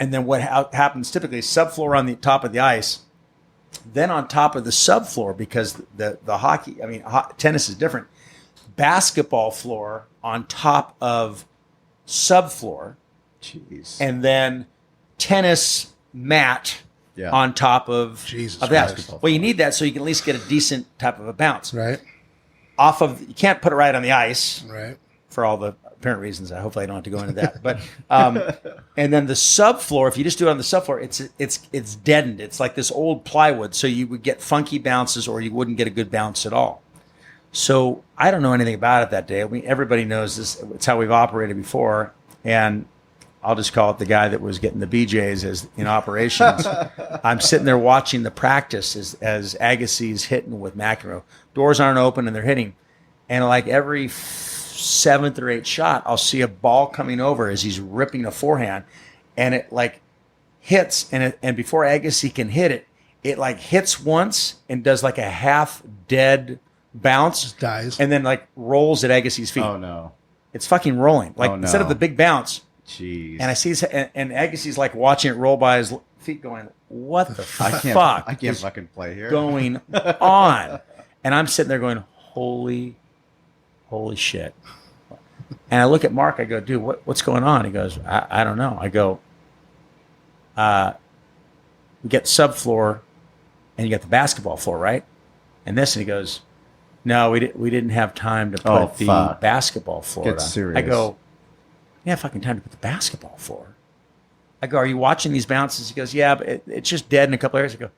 And then what happens typically is subfloor on the top of the ice. Then on top of the subfloor, because the hockey, tennis is different. Basketball floor on top of subfloor. Jeez. And then tennis mat on top of that. Well, you need that so you can at least get a decent type of a bounce. Right. You can't put it right on the ice. Right. For all the apparent reasons. Hopefully I don't have to go into that. But and then the subfloor, if you just do it on the subfloor, it's deadened. It's like this old plywood, so you would get funky bounces or you wouldn't get a good bounce at all. So I don't know anything about it that day. I mean, everybody knows this. It's how we've operated before, and I'll just call it the guy that was getting the BJs as in operations. I'm sitting there watching the practice as Agassi's hitting with McEnroe. Doors aren't open and they're hitting, and like every seventh or eighth shot, I'll see a ball coming over as he's ripping a forehand, and it like hits, and before Agassi can hit it, it like hits once and does like a half dead bounce, just dies, and then like rolls at Agassi's feet. Oh no! It's fucking rolling. Like instead of the big bounce. Jeez. And I see, and Agassi's like watching it roll by his feet, going, "What the fuck? I can't fucking play here." Going on, and I'm sitting there going, "Holy shit!" And I look at Mark. I go, "Dude, what's going on?" He goes, "I don't know." I go, "We get subfloor, and you got the basketball floor, right?" And he goes, "No, we didn't have time to put the basketball floor." Get serious. I go, "Yeah, fucking time to put the basketball floor." I go, "Are you watching these bounces?" He goes, "Yeah, but it's just dead in a couple areas." I go,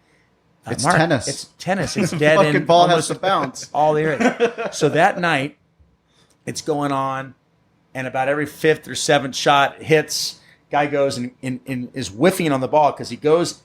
It's Mark, tennis. It's tennis. It's dead fucking in ball almost has to bounce. all the areas." So that night, it's going on, and about every fifth or seventh shot hits. Guy goes and is whiffing on the ball because he goes,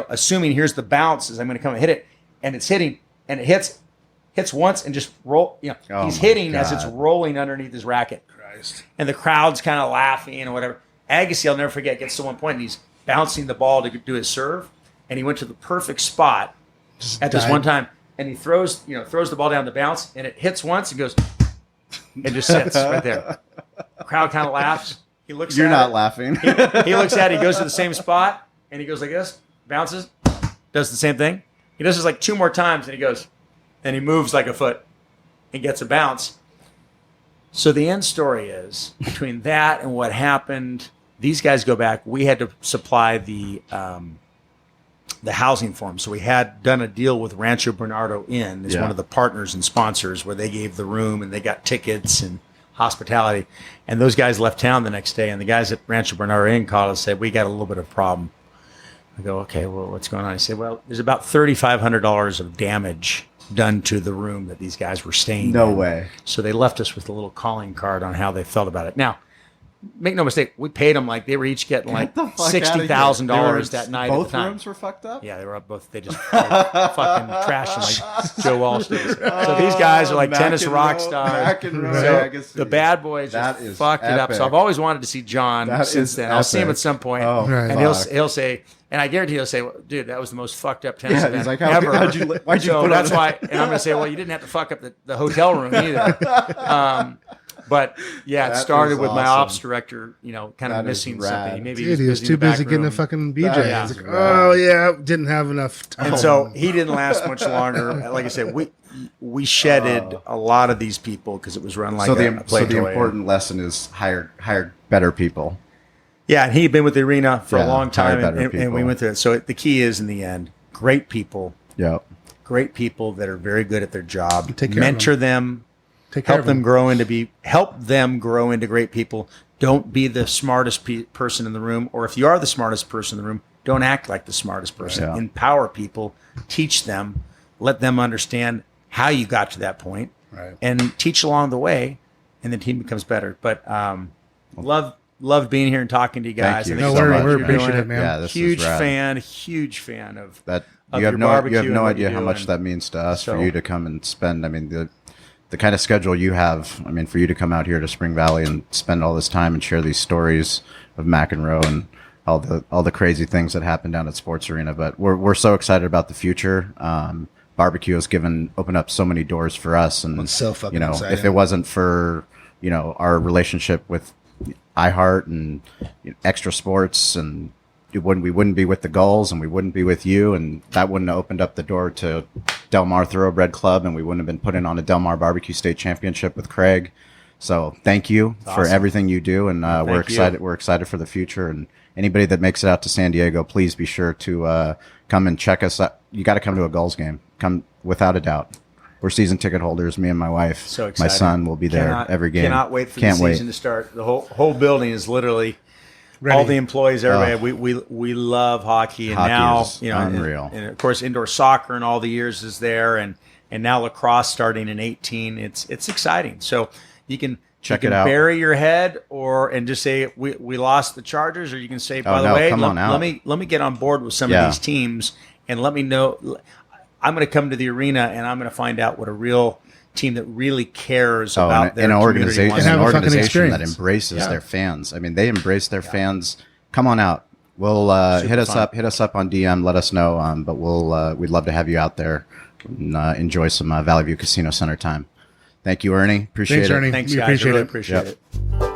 assuming here's the bounce as I'm going to come and hit it, and it's hitting, and it hits once and just roll. He's hitting as it's rolling underneath his racket. Christ. And the crowd's kind of laughing or whatever. Agassi, I'll never forget, gets to one point and he's bouncing the ball to do his serve, and he went to the perfect spot this one time, and he throws the ball down the bounce, and it hits once and goes, and just sits right there. The crowd kind of laughs. He looks. You're at not it. laughing. He looks at it. He goes to the same spot, and he goes like this, bounces, does the same thing. He does this like two more times, and he goes, and he moves like a foot and gets a bounce. So the end story is, between that and what happened, these guys go back. We had to supply the housing for them. So we had done a deal with Rancho Bernardo Inn as one of the partners and sponsors, where they gave the room and they got tickets and hospitality. And those guys left town the next day, and the guys at Rancho Bernardo Inn called us and said, "We got a little bit of a problem." I go, "Okay, well, what's going on?" I said, "Well, there's about $3,500 of damage done to the room that these guys were staying in." No way. So they left us with a little calling card on how they felt about it. Now, make no mistake, we paid them like they were each getting like $60,000 that night. Both at the time. rooms were fucked up? Yeah, they were up both. They just fucking trashed them like Joe Walsh did. So these guys are like tennis rock stars. So the bad boys just fucked it up. So I've always wanted to see John since then. I'll see him at some point, and he'll say, and I guarantee he'll say, "Well, dude, that was the most fucked up tennis event he's like, ever." Why'd you so that's why, and I'm going to say, "Well, you didn't have to fuck up the hotel room either." But yeah, it started with my ops director, kind of missing something. Maybe he was too busy getting a fucking BJ. He's like, didn't have enough time. And so he didn't last much longer. Like I said, we shedded a lot of these people because it was run like a Playboy. So the important lesson is hire better people. Yeah, and he'd been with the arena for a long time, and we went through it. So the key is, in the end, great people. Yeah. Great people that are very good at their job. Take care Mentor of them. Help them grow into great people. Don't be the smartest person in the room, or if you are the smartest person in the room, don't act like the smartest person. Yeah. Empower people, teach them, let them understand how you got to that point, and teach along the way, and the team becomes better. But loved being here and talking to you guys. Thank you. No, we're appreciative, man. Yeah, this huge is rad. Huge fan of that. Of you have no idea how much and that means to us for you to come and spend. I mean, the kind of schedule you have. I mean, for you to come out here to Spring Valley and spend all this time and share these stories of McEnroe and all the crazy things that happen down at Sports Arena. But we're so excited about the future. barbecue has opened up so many doors for us. And It's so fucking you know, exciting. if it wasn't for our relationship with iHeart and Extra Sports, and we wouldn't be with the Gulls, and we wouldn't be with you, and that wouldn't have opened up the door to Del Mar Thoroughbred Club, and we wouldn't have been putting on a Del Mar Barbecue State Championship with Craig. So thank you for everything you do, and we're excited. We're excited for the future. And anybody that makes it out to San Diego, please be sure to come and check us out. You got to come to a Gulls game. Come without a doubt. We're season ticket holders. Me and my wife, So excited. my son will be there every game. Cannot wait for the season to start. The whole building is literally Ready. all the employees. Everybody, we love hockey, and Hockey now is unreal. And of course indoor soccer and all the years is there, and now lacrosse starting in 18. It's exciting. So you can Check you it can out. bury your head and just say we lost the Chargers, or you can say, by the way, come on out. let me get on board with some of these teams and let me know. I'm going to come to the arena and I'm going to find out what a real team that really cares about their an community organization, wants. And have an a fucking organization that experience. embraces their fans. I mean, they embrace their fans. Come on out. We'll hit us up on DM. Let us know. But we'd love to have you out there and enjoy some Valley View Casino Center time. Thank you, Ernie. Appreciate Thanks, it. Ernie. Thanks, We guys. appreciate I really it. appreciate it.